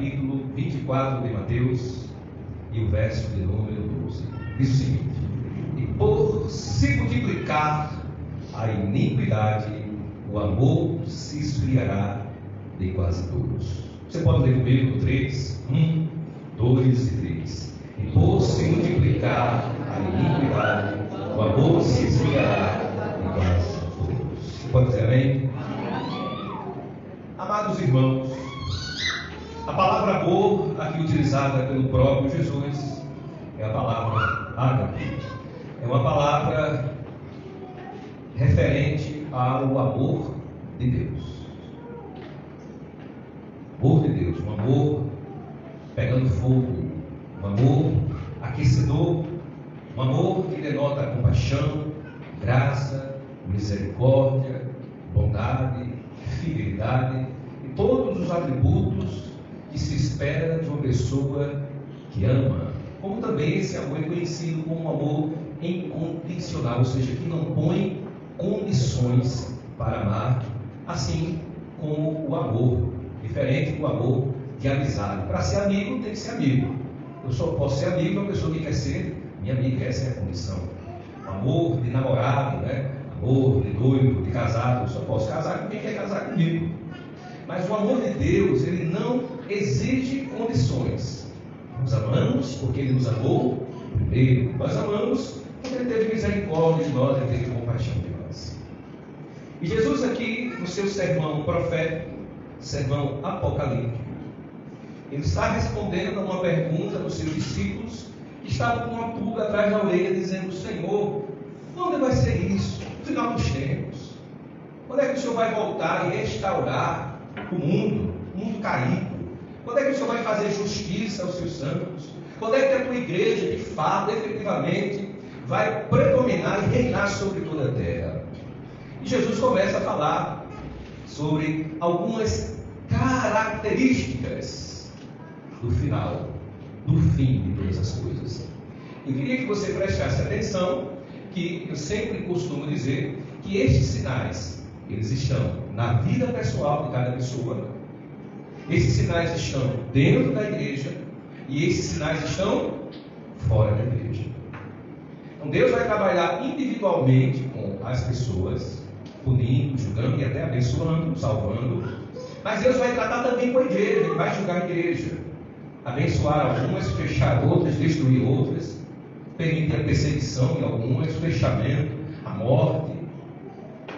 capítulo 24 de Mateus e o verso de número 12. Diz o seguinte: e por se multiplicar a iniquidade, o amor se esfriará de quase todos. Você pode ler comigo 3, 1, 2 e 3. E por se multiplicar a iniquidade, o amor se esfriará de quase todos. Você pode dizer amém? Amados irmãos, a palavra amor aqui utilizada pelo próprio Jesus é a palavra ágape. É uma palavra referente ao amor de Deus. Amor de Deus, um amor pegando fogo, um amor aquecedor, um amor que denota compaixão, graça, misericórdia, bondade, fidelidade e todos os atributos que se espera de uma pessoa que ama. Como também esse amor é conhecido como um amor incondicional, ou seja, que não põe condições para amar, assim como o amor, diferente do amor de amizade. Para ser amigo, tem que ser amigo. Eu só posso ser amigo de uma pessoa que quer ser minha amiga, essa é a condição. Amor de namorado, né? Amor de noivo, de casado, eu só posso casar com quem quer casar comigo. Mas o amor de Deus, ele não exige condições. Nós amamos porque ele nos amou primeiro. Nós amamos porque ele teve misericórdia de nós, ele teve compaixão de nós. E Jesus aqui, no seu sermão profético, sermão apocalíptico, ele está respondendo a uma pergunta dos seus discípulos que estavam com uma pulga atrás da orelha, dizendo: Senhor, quando vai ser isso? No final dos tempos. Quando é que o Senhor vai voltar e restaurar o mundo caído? Quando é que o Senhor vai fazer justiça aos seus santos? Quando é que a tua igreja, de fato, efetivamente, vai predominar e reinar sobre toda a terra? E Jesus começa a falar sobre algumas características do final, do fim de todas as coisas. Eu queria que você prestasse atenção, que eu sempre costumo dizer que estes sinais, eles estão na vida pessoal de cada pessoa. Esses sinais estão dentro da igreja e esses sinais estão fora da igreja. Então Deus vai trabalhar individualmente com as pessoas, punindo, julgando e até abençoando, salvando. Mas Deus vai tratar também com a igreja, Ele vai julgar a igreja, abençoar algumas, fechar outras, destruir outras, permitir a perseguição em algumas, o fechamento, a morte.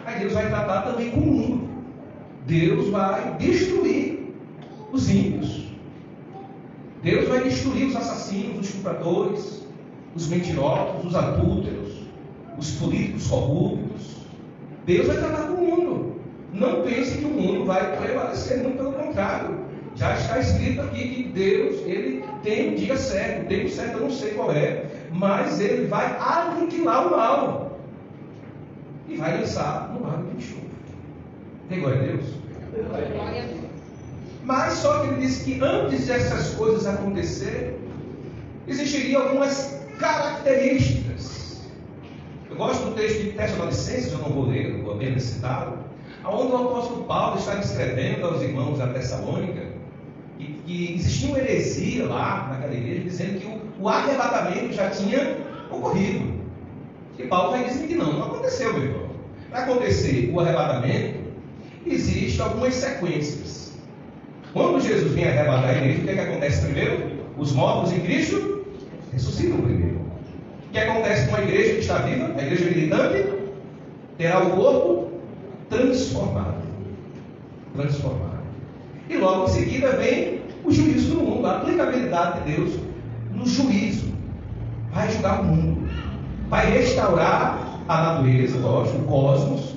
Mas Deus vai tratar também com o mundo. Deus vai destruir os ímpios. Deus vai destruir os assassinos, os estupradores, os mentirosos, os adúlteros, os políticos corruptos. Deus vai tratar com o mundo. Não pense que o mundo vai prevalecer, muito pelo contrário. Já está escrito aqui que Deus, Ele tem um dia certo. O tempo certo eu não sei qual é, mas Ele vai aniquilar o mal e vai lançar no lago de enxofre. Tem glória a Deus? Glória a Deus. Mas só que Ele disse que antes dessas coisas acontecerem, existiriam algumas características. Eu gosto do texto de Tessalonicenses, eu não vou ler, eu vou apenas citá-lo, onde o apóstolo Paulo está descrevendo aos irmãos da Tessalônica que existia uma heresia lá naquela igreja, dizendo que o arrebatamento já tinha ocorrido. E Paulo vai dizer que não aconteceu, meu irmão. Para acontecer o arrebatamento, existem algumas sequências. Quando Jesus vem arrebatar a igreja, o que acontece primeiro? Os mortos em Cristo ressuscitam primeiro. O que acontece com a igreja que está viva? A igreja militante terá o corpo transformado. E logo em seguida vem o juízo do mundo, a aplicabilidade de Deus no juízo. Vai julgar o mundo, vai restaurar a natureza, lógico, o cosmos,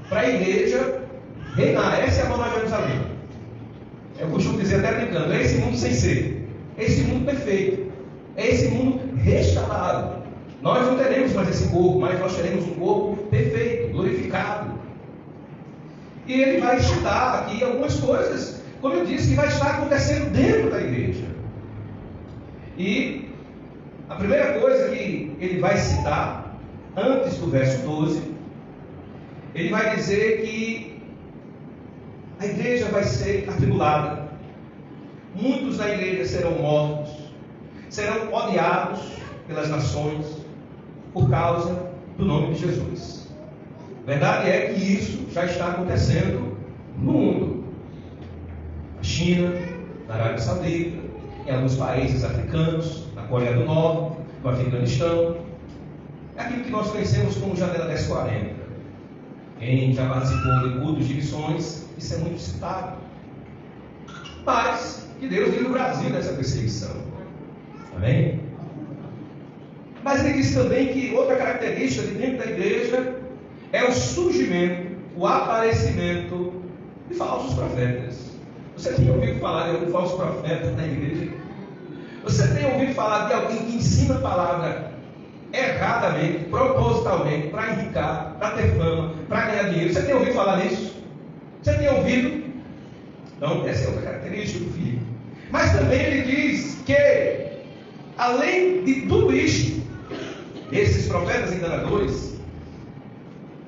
para a igreja reinar. Essa é a Nova Jerusalém. Eu costumo dizer até brincando, é esse mundo sem ser, é esse mundo perfeito, é esse mundo restaurado. Nós não teremos mais esse corpo, mas nós teremos um corpo perfeito, glorificado. E ele vai citar aqui algumas coisas, como eu disse, que vai estar acontecendo dentro da igreja. E a primeira coisa que ele vai citar, antes do verso 12, ele vai dizer que a igreja vai ser atribulada. muitos da igreja serão mortos, serão odiados pelas nações por causa do nome de Jesus. Verdade é que isso já está acontecendo no mundo. Na China, na Arábia Saudita, em alguns países africanos, na Coreia do Norte, no Afeganistão. É aquilo que nós conhecemos como Janela 1040. Quem já participou de cultos de missões, isso é muito citado. Mas que Deus livre o Brasil dessa perseguição. Amém? Mas ele diz também que outra característica de dentro da igreja é o surgimento, o aparecimento de falsos profetas. Você tem ouvido falar de algum falso profeta na igreja? Você tem ouvido falar de alguém que ensina a palavra erradamente, propositalmente, para enricar, para ter fama, para ganhar dinheiro? Você tem ouvido falar nisso? Você tem ouvido? Então, essa é outra característica do filho. Mas também ele diz que, além de tudo isto, esses profetas enganadores,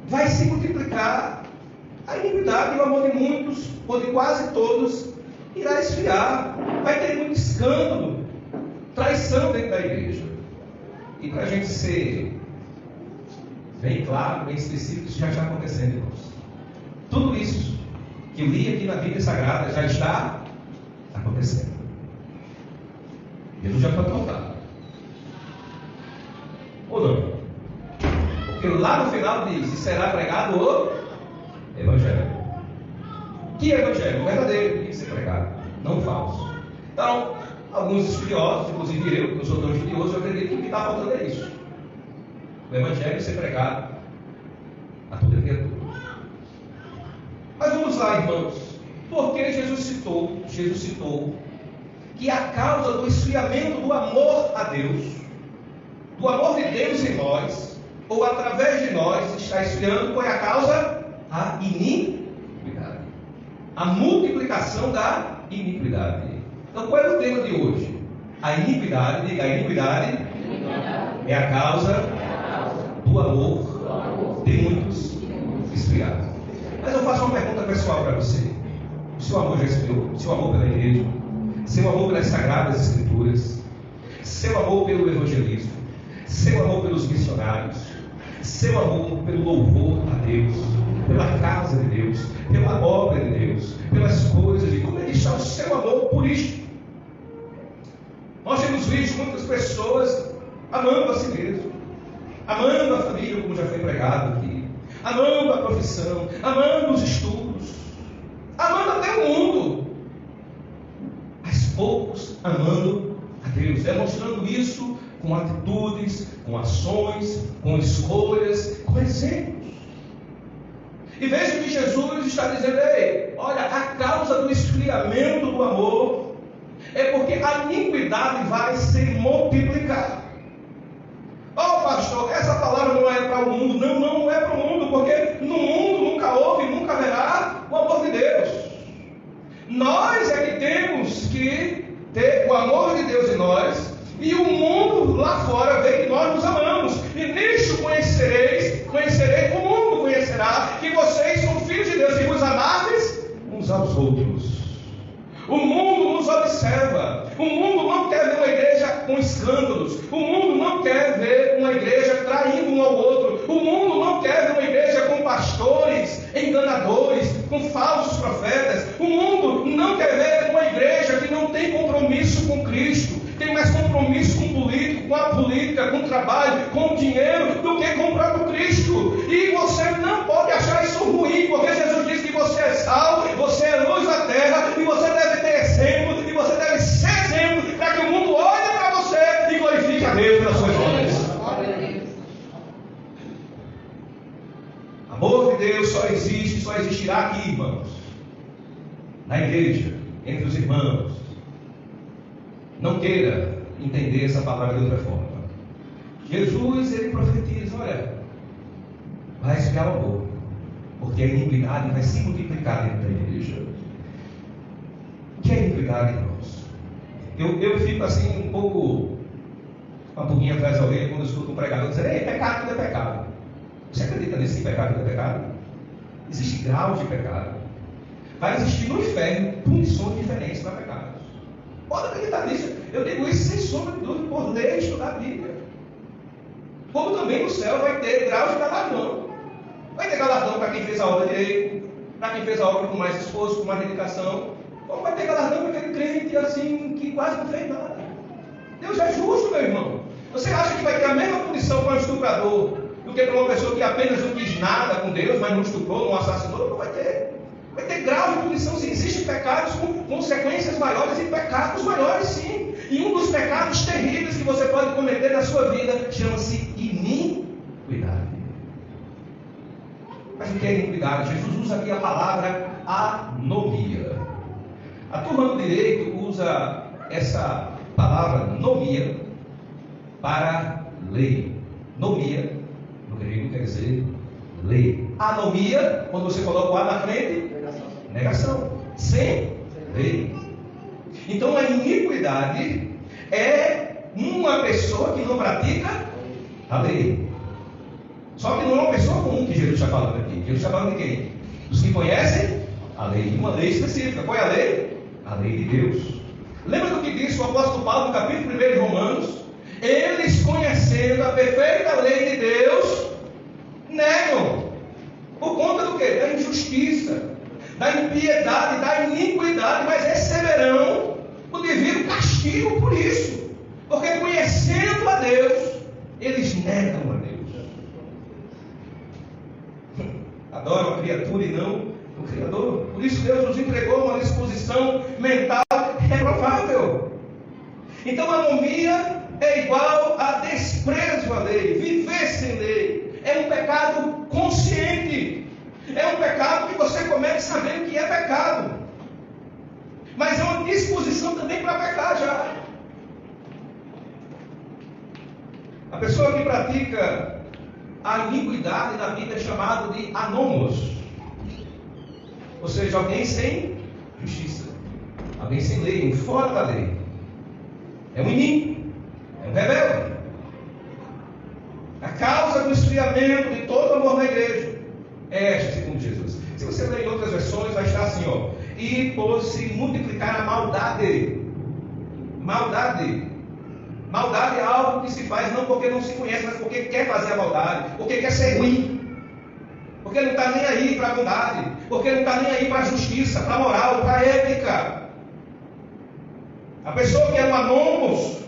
vai se multiplicar a iniquidade e o amor de muitos, ou de quase todos, irá esfriar. Vai ter muito escândalo, traição dentro da igreja. E para a gente ser bem claro, bem específico, isso já está acontecendo, irmãos. Tudo isso que eu li aqui na Bíblia Sagrada já está acontecendo. Jesus já foi apontado. Ou não? Porque lá no final diz: e será pregado o Evangelho. Que Evangelho? O verdadeiro tem que ser pregado, não o falso. Então, alguns estudiosos, inclusive eu, que não sou tão estudioso, eu acredito que o que está faltando é isso: o Evangelho ser pregado a toda criatura. Mas vamos lá, irmãos. Porque Jesus citou que a causa do esfriamento do amor a Deus, do amor de Deus em nós, ou através de nós, está esfriando, foi a causa a iniquidade, a multiplicação da iniquidade. Então, qual é o tema de hoje? A iniquidade. Diga: a iniquidade é a causa do amor de muitos esfriados. Mas eu faço uma pergunta pessoal para você: o seu amor já esfriou? O seu amor pela igreja? Seu amor pelas sagradas escrituras? Seu amor pelo evangelismo? Seu amor pelos missionários? Seu amor pelo louvor a Deus? Pela casa de Deus? Pela obra de Deus? Pelas coisas de Deus? Como é que está o seu amor por isto? Nós temos visto muitas pessoas amando a si mesmo, amando a família, como já foi pregado aqui, amando a profissão, amando os estudos, amando até o mundo, mas poucos amando a Deus, demonstrando isso com atitudes, com ações, com escolhas, com exemplos. E veja que Jesus está dizendo: ei, olha, a causa do esfriamento do amor é porque a iniquidade vai se multiplicar. Oh, pastor, essa palavra não é para o mundo. Não é para o mundo, porque no mundo nunca houve e nunca haverá o amor de Deus. Nós é que temos que ter o amor de Deus em nós, e o mundo lá fora vê que nós nos amamos. E nisto o mundo conhecerá que vocês são filhos de Deus e vos amáveis uns aos outros. O mundo nos observa. O mundo não quer ver uma igreja com escândalos. O mundo não quer ver uma igreja traindo um ao outro. O mundo não quer ver uma igreja com pastores enganadores, com falsos profetas. O mundo não quer ver uma igreja que não tem compromisso com Cristo, tem mais compromisso com o político, com a política, com o trabalho, com o dinheiro, do que com o próprio Cristo. E você não pode achar isso ruim, porque Jesus diz que você é sal, você é luz da terra, e você deve ter exemplo, e você deve ser exemplo, para que o mundo olhe para você e glorifique a Deus pelas suas obras. Amor de Deus só existirá aqui, irmãos, na igreja, entre os irmãos. Não queira entender essa palavra de outra forma. Jesus, ele profetiza: olha, vai esfriar o amor, porque a iniquidade vai se multiplicar dentro da igreja. O que é iniquidade, irmãos? Eu fico assim uma pulguinha atrás da orelha quando eu escuto um pregador dizer: ei, pecado, tudo é pecado. Você acredita nesse pecado, tudo é pecado? Existe grau de pecado. Vai existir no inferno punições diferentes para pecados. pode acreditar nisso. Eu digo isso sem sombra de dúvida, por ler e estudar a Bíblia. Como também no céu vai ter graus de galardão. Vai ter galardão para quem fez a obra direito, para quem fez a obra com mais esforço, com mais dedicação. Ou vai ter galardão para aquele crente assim, que quase não fez nada. Deus é justo, meu irmão. Você acha que vai ter a mesma punição para um estuprador do que para uma pessoa que apenas não quis nada com Deus, mas não estuprou, não assassinou? Não vai ter. Vai ter grau de punição. Se existem pecados com consequências maiores e pecados maiores, sim. E um dos pecados terríveis que você pode cometer na sua vida chama-se iniquidade. Mas o que é iniquidade? Jesus usa aqui a palavra anomia. A turma do direito usa essa palavra nomia para lei. Nomia, no grego, quer dizer lei. Anomia, quando você coloca o A na frente, negação. Sem lei. Então a iniquidade é uma pessoa que não pratica a lei. Só que não é uma pessoa comum que Jesus está falando aqui. Jesus está falando de quem? Dos que conhecem a lei. Uma lei específica. Qual é a lei? A lei de Deus. Lembra do que disse o apóstolo Paulo no capítulo 1 de Romanos? Eles, conhecendo a perfeita lei de Deus, negam. Por conta do quê? Da injustiça, da impiedade, da iniquidade, mas receberão o devido castigo por isso. Porque conhecendo a Deus, eles negam a Deus. Adoram a criatura e não o Criador. Por isso Deus nos entregou uma disposição mental reprovável. Então a anomia é igual a desprezo à lei, viver sem lei. É um pecado consciente. É um pecado que você comete sabendo que é pecado. Mas é uma disposição também para pecar já. A pessoa que pratica a iniquidade na Bíblia é chamado de anômalos. Ou seja, alguém sem justiça. Alguém sem lei, fora da lei. É um iníquo. É um rebelde. A causa do esfriamento de todo amor na igreja é esta, segundo Jesus. Se você ler em outras versões, vai estar assim, ó. E por se multiplicar a maldade. Maldade. Maldade é algo que se faz não porque não se conhece, mas porque quer fazer a maldade, porque quer ser ruim, porque não está nem aí para a bondade, porque não está nem aí para a justiça, para a moral, para a ética. A pessoa que é um anônimos,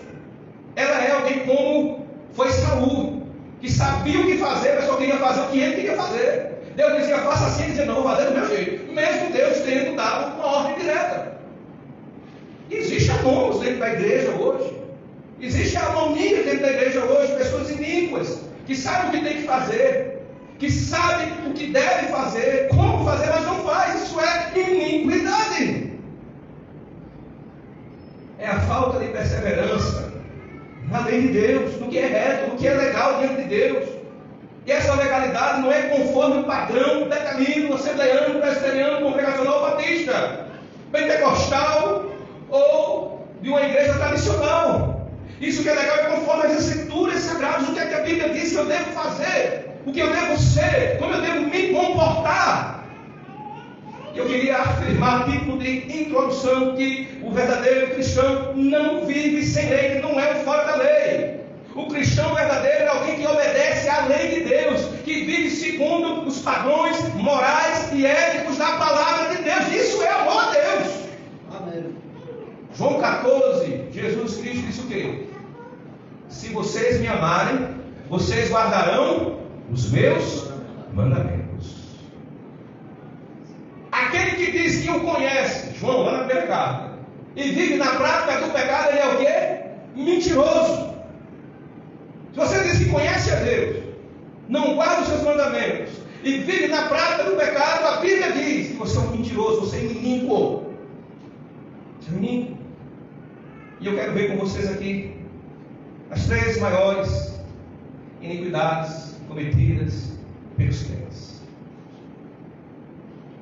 ela é alguém como foi Saul, que sabia o que fazer, mas só queria fazer o que ele queria fazer. Deus dizia, faça assim, ele dizia, não, vou fazer do meu jeito, mesmo Deus tendo dado uma ordem direta. Existe anônimos dentro da igreja hoje. Existe a anomia dentro da igreja hoje, pessoas iníquas, que sabem o que tem que fazer, que sabem o que deve fazer, como fazer, mas não faz. Isso é iniquidade. É a falta de perseverança na lei de Deus, no que é reto, no que é legal diante de Deus. E essa legalidade não é conforme o padrão decalino, assembleiano, presbiteriano, congregacional, batista, pentecostal ou de uma igreja tradicional. Isso que é legal é conforme as escrituras sagradas, o que é que a Bíblia diz que eu devo fazer, o que eu devo ser, como eu devo me comportar. Eu queria afirmar, título de introdução, que o verdadeiro cristão não vive sem lei, que não é o fora da lei. O cristão verdadeiro é alguém que obedece à lei de Deus, que vive segundo os padrões morais e éticos da palavra de Deus. Isso é amor a Deus. Amém. João 14, Jesus Cristo disse o quê? Se vocês me amarem, vocês guardarão os meus mandamentos. Aquele que diz que o conhece, João, lá na primeira carta, e vive na prática do pecado, ele é o quê? Mentiroso. Se você diz que conhece a Deus, não guarda os seus mandamentos, e vive na prática do pecado, a Bíblia diz que você é um mentiroso, você é iníquo. Você é iníquo. E eu quero ver com vocês aqui as 3 maiores iniquidades cometidas pelos crentes.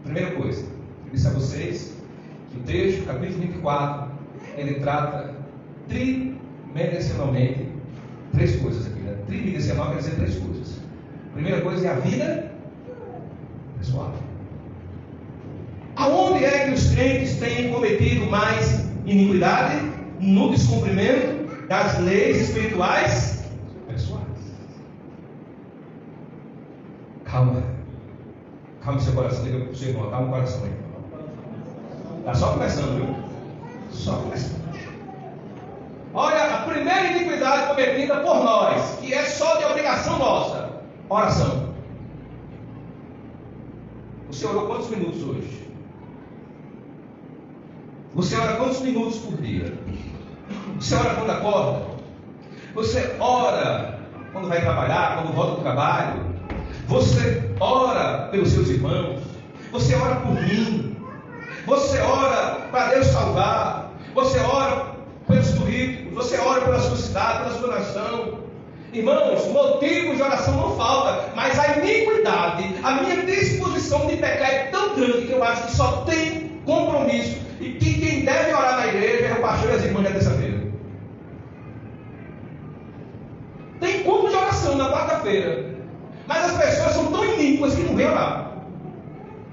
Primeira coisa, eu disse a vocês que o texto, capítulo 24, ele trata tridimensionalmente 3 coisas aqui, né? Tridimensional quer dizer 3 coisas. A primeira coisa é a vida pessoal. Aonde é que os crentes têm cometido mais iniquidade? no descumprimento das leis espirituais pessoais. Calma seu coração, diga para o seu irmão, calma o coração aí. Está só começando, viu? Só começando. Olha, a primeira iniquidade cometida por nós, que é só de obrigação nossa, oração. Você orou quantos minutos hoje? Você ora quantos minutos por dia? Você ora quando acorda? Você ora quando vai trabalhar, quando volta do trabalho? Você ora pelos seus irmãos? Você ora por mim? Você ora para Deus salvar? Você ora pelos políticos? Você ora pela sua cidade, pela sua nação? Irmãos, motivos de oração não falta, mas a iniquidade, a minha disposição de pecar é tão grande que eu acho que só tem compromisso e que quem deve orar na igreja é o pastor e as irmãs da terça-feira. Tem culto de oração na quarta-feira, mas as pessoas são tão iníquas que não vêm orar.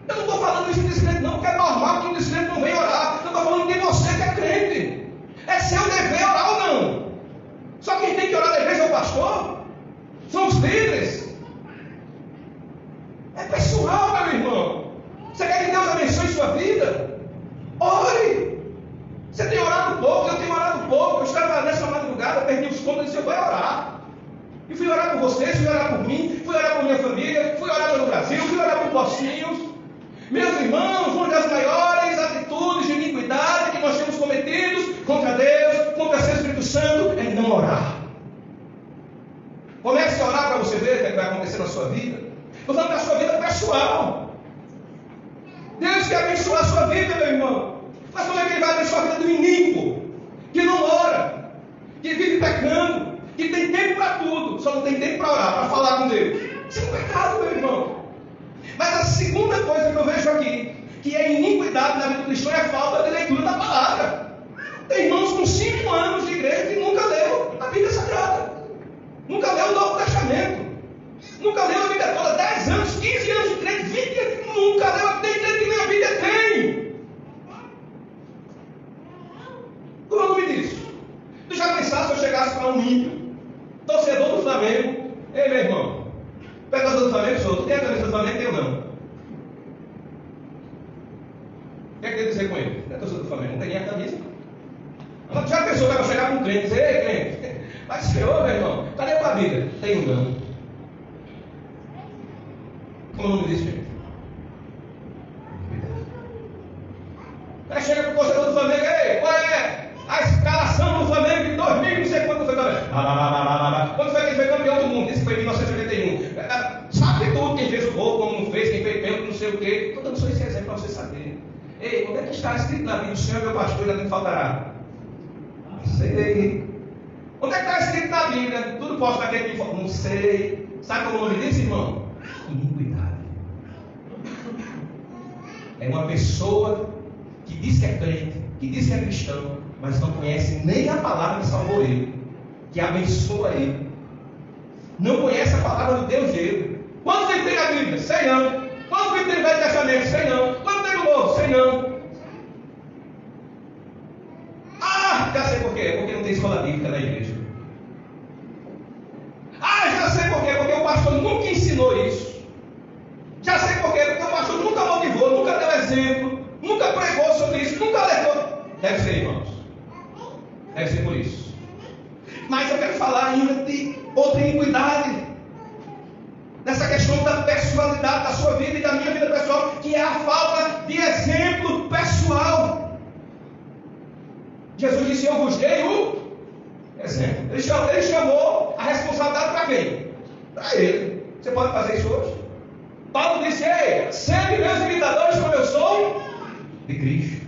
Eu não estou falando isso de descrente não, porque é normal que o descrente não venha orar. Eu estou falando de você que é crente. É seu dever orar ou não. Só quem tem que orar na igreja é o pastor. São os líderes. É pessoal, meu irmão. Você quer que Deus abençoe sua vida? Ore. Você tem orado pouco, eu tenho orado pouco. Eu estava nessa madrugada, perdi os contos e disse, eu vou orar. E fui orar por vocês, fui orar por mim, fui orar por minha família, fui orar pelo Brasil, fui orar por Pocinhos. Meus irmãos, uma das maiores atitudes de iniquidade que nós temos cometidos contra Deus, contra o seu Espírito Santo, é não orar. Comece a orar para você ver o que vai acontecer na sua vida. Estou falando da sua vida pessoal. Deus quer abençoar a sua vida, meu irmão. Mas como é que Ele vai abençoar a vida do iníquo, que não ora, que vive pecando, que tem tempo para tudo, só não tem tempo para orar, para falar com Deus? Isso é um pecado, meu irmão. Mas a segunda coisa que eu vejo aqui, que é iniquidade na vida do cristão, é a falta de leitura da palavra. Tem irmãos com 5 anos de igreja que nunca leu a Bíblia Sagrada, nunca leu o Novo Testamento, nunca leu a Bíblia toda, 10 anos, 15 anos de crente, 20 anos, nunca leu. Tem crente que lê a Bíblia, tem. Como é o nome disso? Tu já pensaste se eu chegasse para um ímpio, torcedor do Flamengo? Ei, meu irmão, torcedor do Flamengo, sou. Tu tem a camisa do Flamengo? Eu não. O que é que tem a dizer com ele? Não é torcedor do Flamengo, não tem nem a camisa. Mas já pensou que vai chegar para um crente e dizer, ei, crente, vai se ferrou, meu irmão, cadê a tua Bíblia? Tenho não. Como o nome disso, gente? Aí chega para o torcedor do Flamengo, ei, qual é a escalação do Flamengo de 2000, não sei quando foi campeão. Quando foi que ele foi campeão do mundo? Isso foi em 1981. Sabe tudo, quem fez o gol, como não fez, quem fez pênalti, não sei o quê. Estou dando só esse exemplo para você saber. Ei, onde é que está escrito na Bíblia? O Senhor é meu pastor e nada me faltará. Sei. Onde é que está escrito na Bíblia? Tudo posso naquele que falta. Não sei. Sabe como o nome disso, irmão? Iniquidade. É uma pessoa que diz que é crente, que diz que é cristão, mas não conhece nem a palavra que salvou ele, que abençoa ele. Não conhece a palavra do Deus dele. Quanto tempo tem a Bíblia? Sei não. Quanto tempo tem o Velho Testamento? Sei não. Quanto tem o Novo? Sei não. Ah, já sei por quê. Porque não tem escola bíblica na igreja. Ah, já sei por quê. Porque o pastor nunca ensinou isso. Já sei por quê. Porque o pastor nunca motivou, nunca deu exemplo, nunca pregou sobre isso, nunca levou. Deve ser, irmãos. Deve ser por isso. Mas eu quero falar ainda de outra iniquidade. Nessa questão da personalidade da sua vida e da minha vida pessoal, que é a falta de exemplo pessoal. Jesus disse, eu vos dei o exemplo. Ele chamou a responsabilidade para quem? Para ele. Você pode fazer isso hoje? Paulo disse, ei, sede meus imitadores como eu sou de Cristo.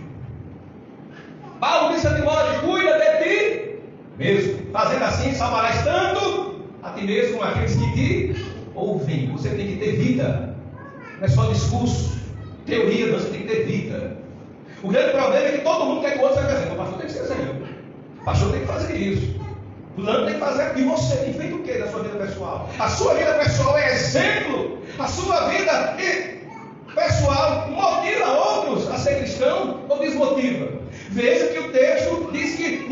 Paulo disse a Timóteo, cuida de ti mesmo. Fazendo assim, salvarás tanto a ti mesmo como aqueles que te ouvem. Você tem que ter vida. Não é só discurso, teoria, você tem que ter vida. O grande problema é que todo mundo quer que o outro seja exemplo. O pastor tem que ser exemplo. O pastor tem que fazer isso. O fulano tem que fazer. E você tem feito o que na sua vida pessoal? A sua vida pessoal é exemplo. A sua vida pessoal motiva outros a ser cristão ou desmotiva? Veja que o texto diz que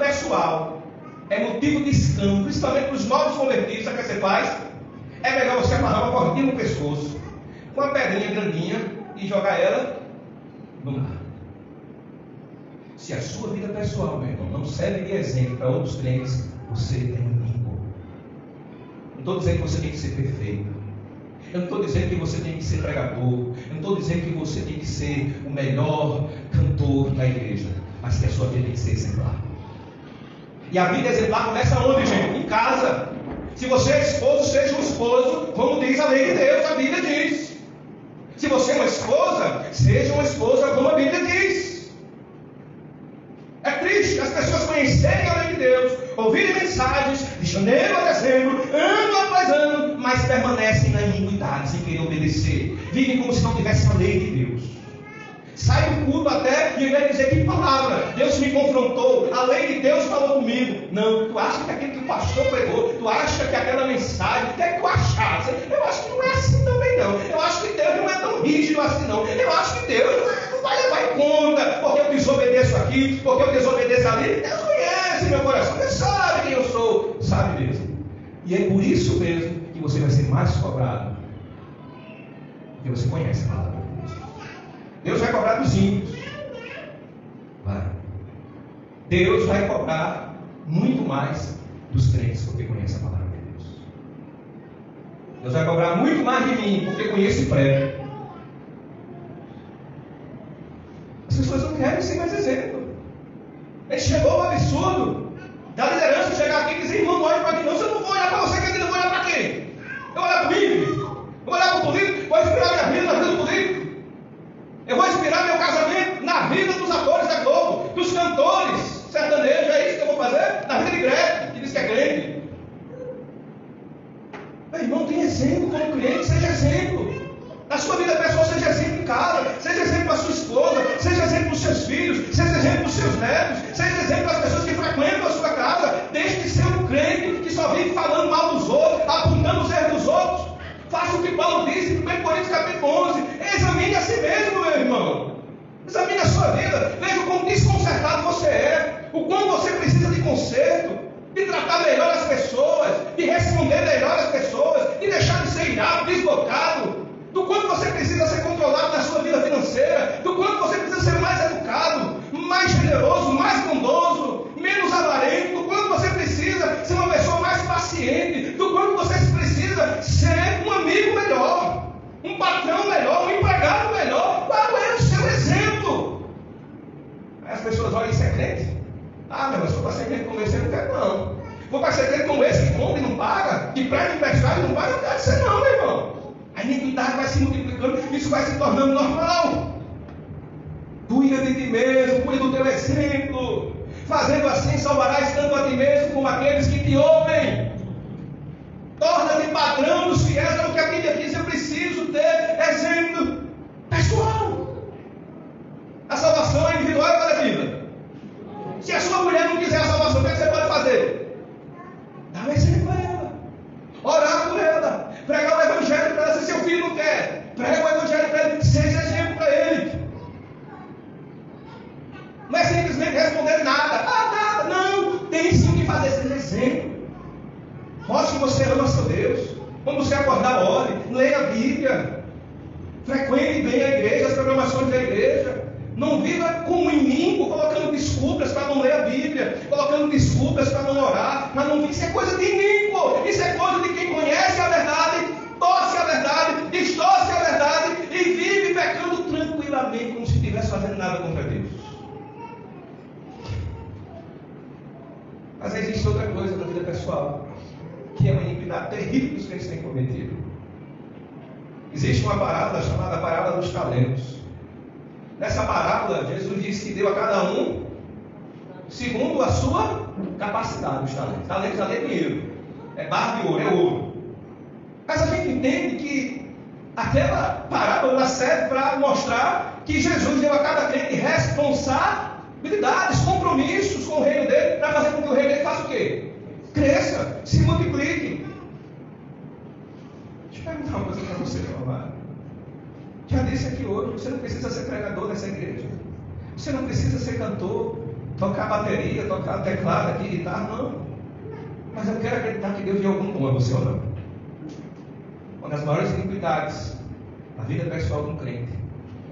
pessoal é motivo de escândalo, principalmente para os novos convertidos, sabe o que você faz? É melhor você amarrar uma cordinha no pescoço, com uma pedrinha grandinha e jogar ela no mar. Se a sua vida pessoal, meu irmão, não serve de exemplo para outros crentes, você é inimigo. Não estou dizendo que você tem que ser perfeito. Eu não estou dizendo que você tem que ser pregador. Eu não estou dizendo que você tem que ser o melhor cantor da igreja. Mas que a sua vida tem que ser exemplar. E a vida exemplar começa onde, gente? Em casa. Se você é esposo, seja um esposo, como diz a lei de Deus, a Bíblia diz. Se você é uma esposa, seja uma esposa, como a Bíblia diz. É triste as pessoas conhecerem a lei de Deus, ouvirem mensagens de janeiro a dezembro, ano após ano, mas permanecem na iniquidade, sem querer obedecer. Vivem como se não tivesse a lei de Deus. Sai do culto até e vai dizer que palavra, Deus me confrontou, a lei de Deus falou comigo. Não, tu acha que aquilo que o pastor pregou, tu acha que aquela mensagem, o que é que tu achaste? Eu acho que não é assim também não. Eu acho que Deus não é tão rígido assim não. Eu acho que Deus não vai levar em conta, porque eu desobedeço aqui, porque eu desobedeço ali. Deus conhece meu coração, Deus sabe quem eu sou, sabe mesmo. E é por isso mesmo que você vai ser mais cobrado, porque você conhece a palavra. Deus vai cobrar dos ímpios. Vai. Deus vai cobrar muito mais dos crentes, porque conhece a palavra de Deus. Deus vai cobrar muito mais de mim, porque conheço e prego. As pessoas não querem ser mais exemplo. Ele chegou ao absurdo da liderança chegar aqui e dizer: irmão, não olhe para mim não. Se eu não vou olhar para você, eu vou olhar para quem? Eu vou olhar para mim? Eu vou olhar para o político? Vou inspirar minha vida na vida do político? Eu vou inspirar meu casamento na vida dos atores da Globo, dos cantores sertanejos, é isso que eu vou fazer? Na vida de Greg, que diz que é crente. Meu irmão, tem exemplo como crente, seja exemplo. Na sua vida pessoal, seja exemplo em casa, seja exemplo para a sua esposa, seja exemplo para os seus filhos, seja exemplo para os seus netos, seja exemplo para as pessoas que frequentam a sua casa. Deixe de ser um crente que só vive falando mal dos outros, apontando os erros dos outros. Faça o que Paulo disse em 1 Coríntios capítulo 11. Examine a si mesmo, meu irmão. Examine a sua vida. Veja o quão desconcertado você é. O quanto você precisa de conserto. De tratar melhor as pessoas. De responder melhor as pessoas. De deixar de ser irado, desbocado. Do quanto você precisa ser controlado na sua vida financeira. Do quanto você precisa ser mais educado. Mais generoso, mais bondoso. Menos avarento. Do quanto você precisa ser uma pessoa mais paciente. Do quanto você precisa ser um amigo melhor, um patrão melhor, um empregado melhor. Qual é o seu exemplo? Aí as pessoas olham: isso é crente? Ah, mas se for para ser crente como esse, eu não quero não. Vou para ser crente como esse, que compra e não paga, que prega emprestado e não paga, eu não quero ser não, meu irmão. A iniquidade vai se multiplicando, isso vai se tornando normal. Cuida de ti mesmo, cuida do teu exemplo. Fazendo assim, salvarás tanto a ti mesmo como aqueles que te ouvem. Torna-te padrão dos fiéis, é o que a Bíblia diz. Eu preciso ter exemplo pessoal. A salvação é individual e coletiva. Se a sua mulher não quiser a salvação, o que você pode fazer? Dar um exemplo a ela. Orar por ela. Pregar o evangelho para ela. Se seu filho não quer, prega o evangelho para ele. Seja exemplo para ele. Não é simplesmente responder nada. Ah, nada. Não. Tem sim o que fazer. Seja exemplo. Mostre que você ama seu Deus. Quando você acordar, ore. Leia a Bíblia. Frequente bem a igreja, as programações da igreja. Não viva como inimigo, colocando desculpas para não ler a Bíblia, colocando desculpas para não orar, para não vir. Isso é coisa de inimigo. Isso é coisa de quem conhece a verdade, torce a verdade, distorce a verdade e vive pecando tranquilamente, como se estivesse fazendo nada contra Deus. Mas existe outra coisa na vida pessoal, que é uma iniquidade terrível que os crentes têm cometido. Existe uma parábola chamada parábola dos talentos. Nessa parábola, Jesus disse que deu a cada um segundo a sua capacidade, os talentos. Talentos ali é dinheiro, é barra de ouro, é ouro. Mas a gente entende que aquela parábola serve para mostrar que Jesus deu a cada crente responsabilidades, compromissos com o reino dele, para fazer com que o reino dele faça o quê? Cresça, se multiplique. Deixa eu perguntar uma coisa para você, meu amado. Já disse aqui hoje, você não precisa ser pregador nessa igreja. Você não precisa ser cantor. tocar bateria, tocar teclado aqui, guitarra, não. Mas eu quero acreditar que Deus deu algum dom a você ou não. Uma das maiores iniquidades da vida pessoal de um crente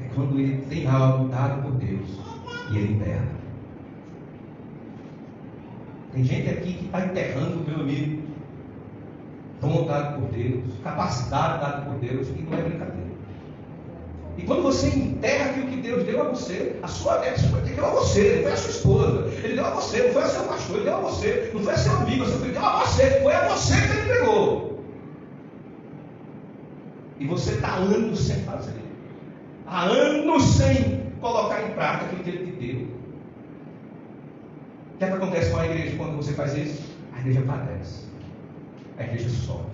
é quando ele tem algo dado por Deus e ele enterra. Tem gente aqui que está enterrando, meu amigo, dom dado por Deus, capacidade dada por Deus, e não é brincadeira. E quando você enterra aquilo que Deus deu a você, a sua ele deu a você, não foi a sua esposa, ele deu a você, não foi a seu pastor, ele deu a você, não foi a seu amigo, ele deu a você, foi a você que ele entregou. E você está há anos sem fazer, há anos sem colocar em prática aquilo que ele te deu. O que é que acontece com a igreja quando você faz isso? A igreja padece, a igreja sofre.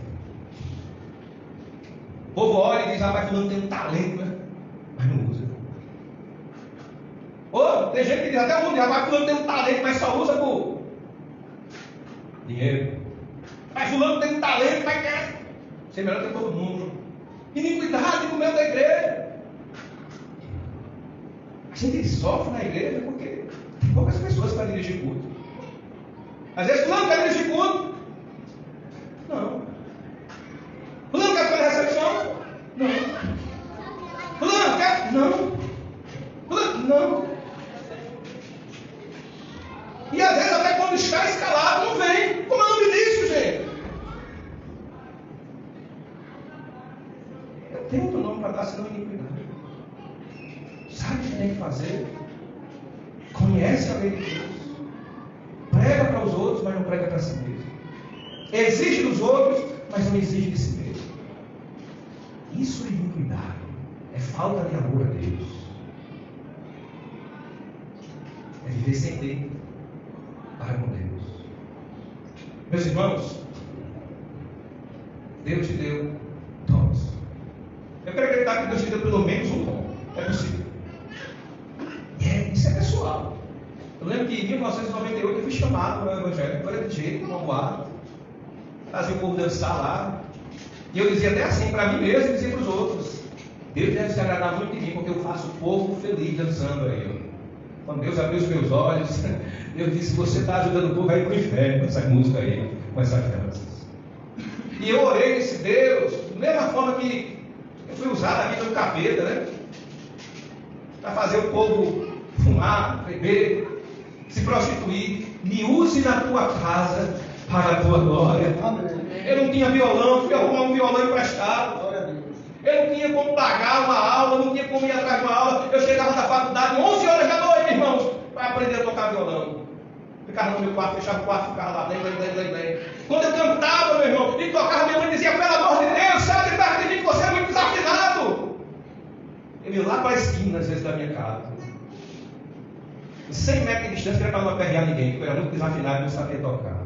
O povo olha e diz: mas fulano tem um talento, né? Mas não usa. Tem gente que diz até o mundo: mas fulano tem um talento, mas só usa por dinheiro. Mas fulano tem um talento, mas quer ser melhor que todo mundo. Iniquidade no meio da igreja. A gente sofre na igreja porque tem poucas pessoas para dirigir culto. Às vezes fulano quer dirigir culto. Não. Fulano quer fazer recepção? Não. Fulano quer? Não. Fulano? Não. E às vezes até quando está escalado não vem. Como é o nome disso, gente? Eu tenho outro nome para dar, senão iniquidade. Sabe o que tem que fazer? Conhece a lei de Deus. Prega para os outros, mas não prega para si mesmo. Exige dos outros, mas não exige de si mesmo. Isso é iniquidade. É falta de amor a Deus. É viver sem Deus para com Deus. Meus irmãos, Deus te deu dons. Eu quero acreditar que Deus te deu pelo menos um dom. É possível. Isso é pessoal. Eu lembro que em 1998 eu fui chamado para o Evangelho. Eu era DJ, no boate, fazia o povo dançar lá. E eu dizia até assim para mim mesmo e dizia para os outros: Deus deve se agradar muito de mim, porque eu faço o povo feliz dançando aí. Quando Deus abriu os meus olhos, Deus disse: você está ajudando o povo a ir para o inferno com essa música aí, com essas danças. E eu orei nesse Deus, da mesma forma que eu fui usado aqui pelo capeta, né? Para fazer o povo fumar, beber, se prostituir. Me use na tua casa para a tua glória. Eu não tinha violão, fui arrumar um violão emprestado. Eu não tinha como pagar uma aula, não tinha como ir atrás de uma aula. Eu chegava da faculdade 11 horas da noite, irmãos, para aprender a tocar violão. Ficava no meu quarto, fechava o quarto, ficava lá, blém. Quando eu cantava, meu irmão, e tocava, minha mãe dizia: pelo amor de Deus, sai de perto de mim, que você é muito desafinado. Eu ia lá para a esquina, às vezes, da minha casa. 100 metros de distância, era para não aperrear ninguém, porque eu era muito desafinado e não sabia tocar.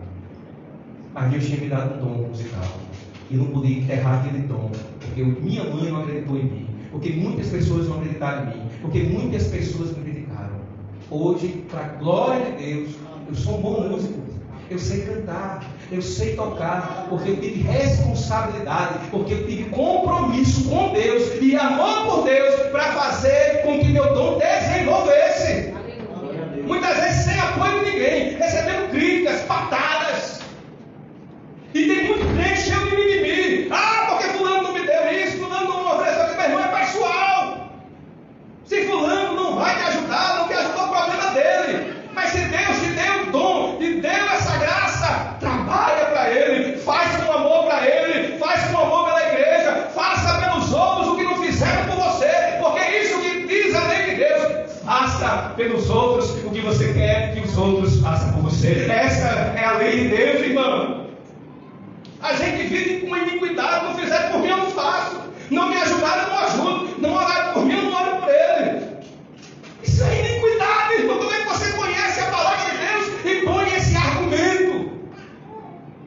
Mas Deus tinha me dado um dom musical. E não podia enterrar aquele dom, porque minha mãe não acreditou em mim, porque muitas pessoas não acreditaram em mim, porque muitas pessoas me criticaram. Hoje, para a glória de Deus, eu sou um bom músico, eu sei cantar, eu sei tocar, porque eu tive responsabilidade, porque eu tive compromisso com Deus e amor por Deus para fazer com que meu dom desenvolvesse. Muitas vezes sem apoio de ninguém, recebendo críticas, patadas. E tem muito crente cheio de mimimi. Porque fulano não me deu isso, fulano não me ofereceu isso. Meu irmão, é pessoal. Se fulano não vai te ajudar, não te ajudou, o problema dele. Mas se Deus te deu o dom, te deu essa graça, trabalha para Ele, faz com amor para Ele, faz com amor pela igreja, faça pelos outros o que não fizeram por você, porque é isso que diz a lei de Deus. Faça pelos outros o que você quer que os outros façam por você. Essa é a lei de Deus, irmão. A gente vive com iniquidade: não fizeram por mim, eu não faço. Não me ajudaram, eu não ajudo. Não oraram por mim, eu não oro por ele. Isso é iniquidade, irmão. Como é que você conhece a palavra de Deus e põe esse argumento?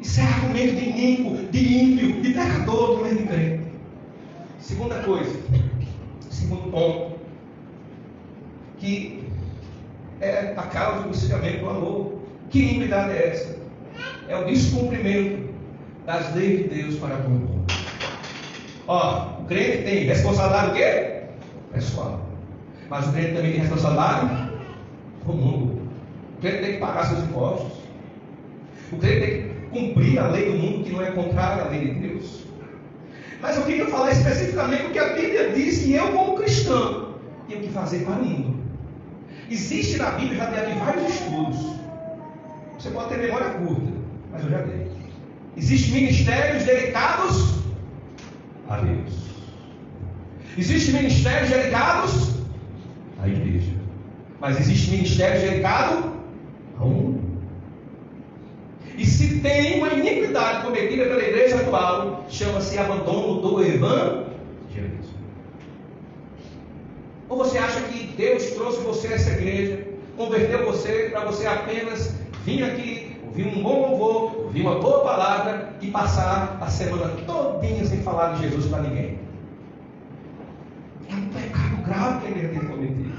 Isso é argumento de iníquo, de ímpio, de pecador, do meio de crente. Segunda coisa, segundo ponto, que é a causa do esfriamento do amor. Que iniquidade é essa? É o descumprimento das leis de Deus para com o povo. O crente tem responsabilidade o quê? Pessoal. Mas o crente também tem responsabilidade com o mundo. crente tem que pagar seus impostos. O crente tem que cumprir a lei do mundo, que não é contrária à lei de Deus. Mas eu queria falar especificamente o que a Bíblia diz que eu, como cristão, tenho que fazer para o mundo. Existe na Bíblia, já dei vários estudos. Você pode ter memória curta, mas eu já dei. Existem ministérios dedicados a Deus. Existem ministérios dedicados à igreja. Mas existe ministérios dedicados ao mundo. E se tem uma iniquidade cometida pela igreja atual, chama-se abandono do evangelismo. Ou você acha que Deus trouxe você a essa igreja, converteu você para você apenas vir aqui, ouvir um bom louvor, ouvir uma boa palavra e passar a semana todinha sem falar de Jesus para ninguém? É um pecado grave que a igreja tem cometido.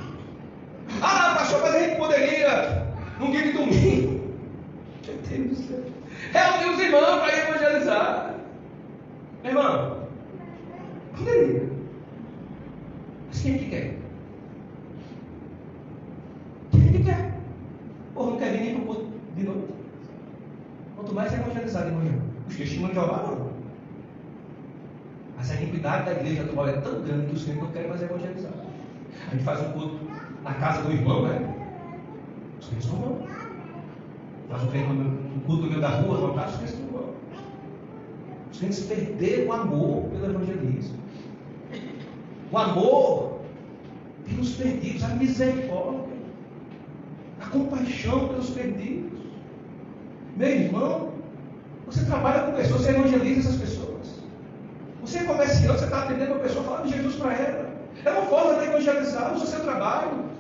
Ah, pastor, mas a gente poderia, num dia de domingo, meu Deus do céu, reunir os irmãos para evangelizar. Meu irmão, poderia. Mas quem é que quer? Quem é que quer? Porra, não quer vir nem para o culto de noite. Quanto mais evangelizar de manhã. Os testemunhos de Jeová não. Mas a iniquidade da igreja atual é tão grande que os crentes não querem mais evangelizar. A gente faz um culto na casa do irmão, né? Os crentes não vão. Faz um culto no meio da rua, não tá? Os crentes não vão. Os crentes perderam o amor pelo evangelismo. O amor pelos perdidos, a misericórdia, a compaixão pelos perdidos. Meu irmão, você trabalha com pessoas, você evangeliza essas pessoas. Você é comerciante, você está atendendo uma pessoa, falando de Jesus para ela. É uma forma de evangelizar, usa seu trabalho.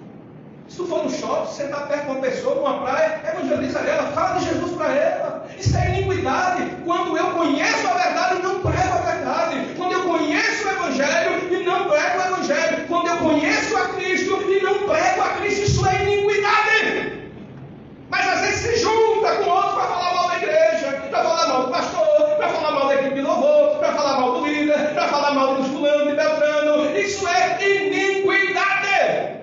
Se tu for no shopping, você está perto de uma pessoa, numa praia, evangeliza ela, fala de Jesus para ela. Isso é iniquidade. Quando eu conheço a verdade e não prego a verdade. Quando eu conheço o Evangelho e não prego o Evangelho. Quando eu conheço a Cristo e não prego a Cristo, isso é iniquidade. Mas às vezes se junta com outros para falar mal da igreja, para falar mal do pastor, para falar mal da equipe de louvor, para falar mal do líder, para falar mal dos fulano, de Beltrano. Isso é iniquidade.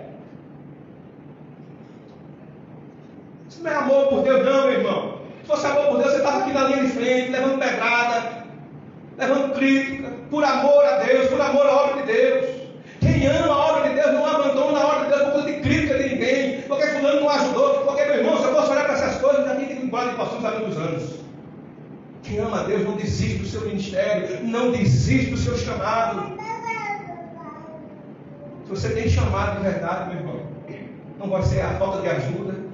Isso não é amor por Deus não, meu irmão. Se fosse amor por Deus, você estava aqui na linha de frente, levando pedrada, levando crítica, por amor a Deus, por amor à obra de Deus. Quem ama a obra de Deus não abandona a obra de Deus por conta de crítica de ninguém, porque fulano não ajudou, porque, meu irmão, se eu posso olhar para essas coisas, já tem que ir embora de pastores há muitos anos. Quem ama a Deus não desiste do seu ministério, não desiste do seu chamado. Se você tem chamado de verdade, meu irmão, não vai ser a falta de ajuda,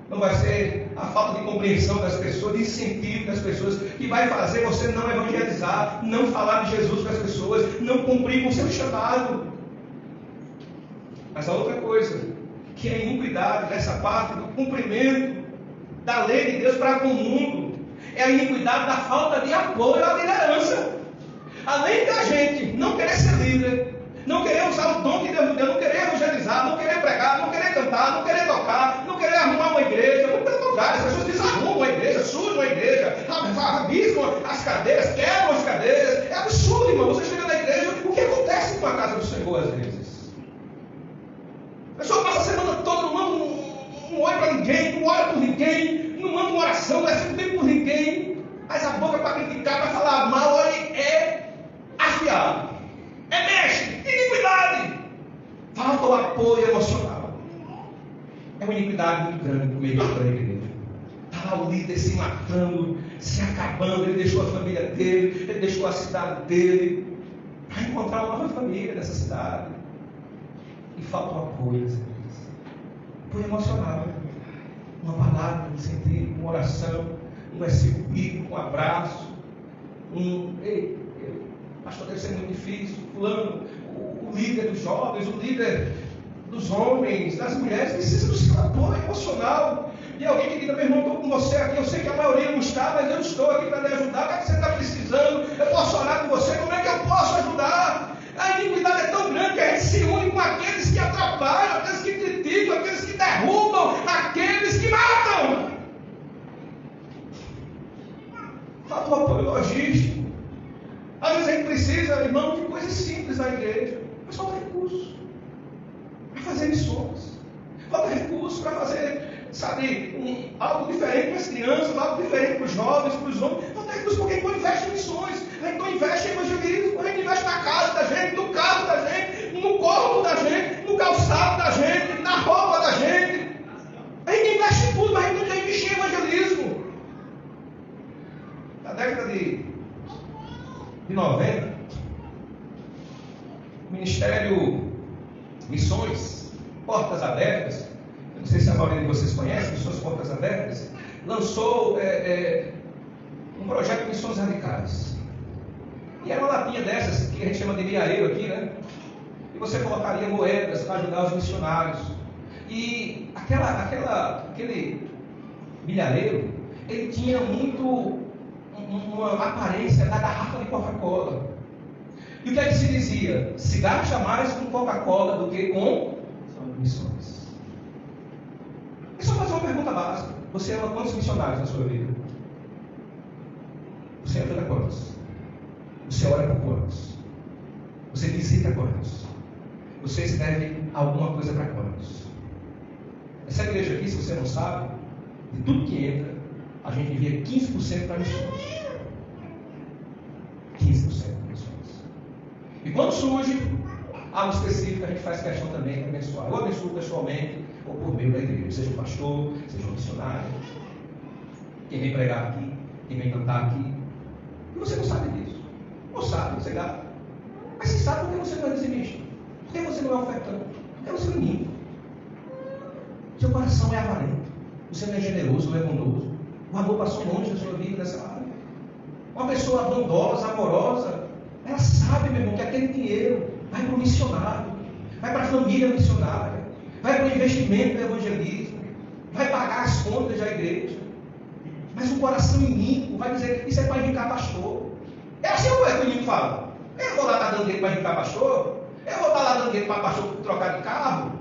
não vai ser a falta de compreensão das pessoas, de incentivo das pessoas, que vai fazer você não evangelizar, não falar de Jesus para as pessoas, não cumprir com o seu chamado. Mas a outra coisa, que é a iniquidade dessa parte do cumprimento da lei de Deus para com o mundo, é a iniquidade da falta de apoio à liderança. Além da gente não querer ser líder, não querer usar o dom que Deus nos deu, não querer evangelizar, não querer pregar, não querer cantar, não querer tocar, não querer arrumar uma igreja, não pelo contrário, as pessoas desarrumam a igreja, sujam a igreja, rabiscam as cadeiras, quebram as cadeiras. É absurdo, irmão. Você chega na igreja, o que acontece com a casa do Senhor às vezes? A pessoa passa a semana toda, não manda um oi para ninguém, não ora por ninguém, não manda uma oração, não é sempre tempo por ninguém, mas a boca para criticar, para falar mal, ele é afiado. É mestre, iniquidade. Falta o apoio emocional. É uma iniquidade muito grande no meio da igreja. Está lá o líder se matando, se acabando. Ele deixou a família dele, ele deixou a cidade dele, para encontrar uma nova família nessa cidade. E falta o apoio, às vezes. Apoio emocional. Uma palavra de incentivo, uma oração, um versículo bíblico, um abraço, pastor, deve ser muito difícil. Fulano, o líder dos jovens, o líder dos homens, das mulheres, precisa do seu apoio emocional. E alguém que diga, meu irmão, estou com você aqui, eu sei que a maioria não está, mas eu estou aqui para lhe ajudar. O que é que você está precisando? Eu posso orar com você, como é que eu posso ajudar? A iniquidade é tão grande que a gente se une com aqueles que atrapalham, aqueles que criticam, aqueles que derrubam, aqueles que matam. Falta o apoio logístico. Às vezes a gente precisa, irmão, de coisas simples na igreja, mas falta recursos para fazer missões, falta recursos para fazer sabe, algo diferente para as crianças, algo diferente para os jovens, para os homens. Então, porque então investe em missões, a gente não investe em evangelismo, a gente investe na casa da gente, no carro da gente, no corpo da gente, no calçado da gente, na roupa da gente. A gente investe em tudo, mas a gente não quer investir em evangelismo. Na década de 90, o Ministério Missões, Portas Abertas, eu não sei se a maioria de vocês conhece, Missões Portas Abertas, lançou um projeto de missões radicais. E era uma latinha dessas, que a gente chama de milhareiro aqui, né? E você colocaria moedas para ajudar os missionários. E aquele milhareiro, ele tinha muito uma aparência da garrafa de Coca-Cola. E o que é que se dizia? Se gasta mais com Coca-Cola do que com missões. É só fazer uma pergunta básica. Você ama quantos missionários na sua vida? Você ajuda quantos? Você ora por quantos? Você visita quantos? Você escreve alguma coisa para quantos? Essa igreja aqui, se você não sabe, de tudo que entra, a gente envia 15% para missões. 15% para missões. E quando surge algo específico, a gente faz questão também de abençoar. Eu abençoo pessoalmente ou por meio da igreja, seja um pastor, seja um missionário, quem vem pregar aqui, quem vem cantar aqui. E você não sabe disso. Não sabe, você gasta. Mas você sabe porque você não é dizimista, porque você não é ofertante, porque você não é menino. Seu coração é avarento, você não é generoso, não é bondoso. O amor passou longe da sua vida nessa área. Uma pessoa bondosa, amorosa, ela sabe, meu irmão, que aquele dinheiro vai para o missionário, vai para a família missionária, vai para o investimento do evangelismo, vai pagar as contas da igreja. Mas o coração iníquo vai dizer: isso é para indicar pastor. É assim ou é que o inimigo fala? Eu vou lá estar dando dinheiro para indicar pastor? Eu vou estar lá dando dinheiro para pastor trocar de carro?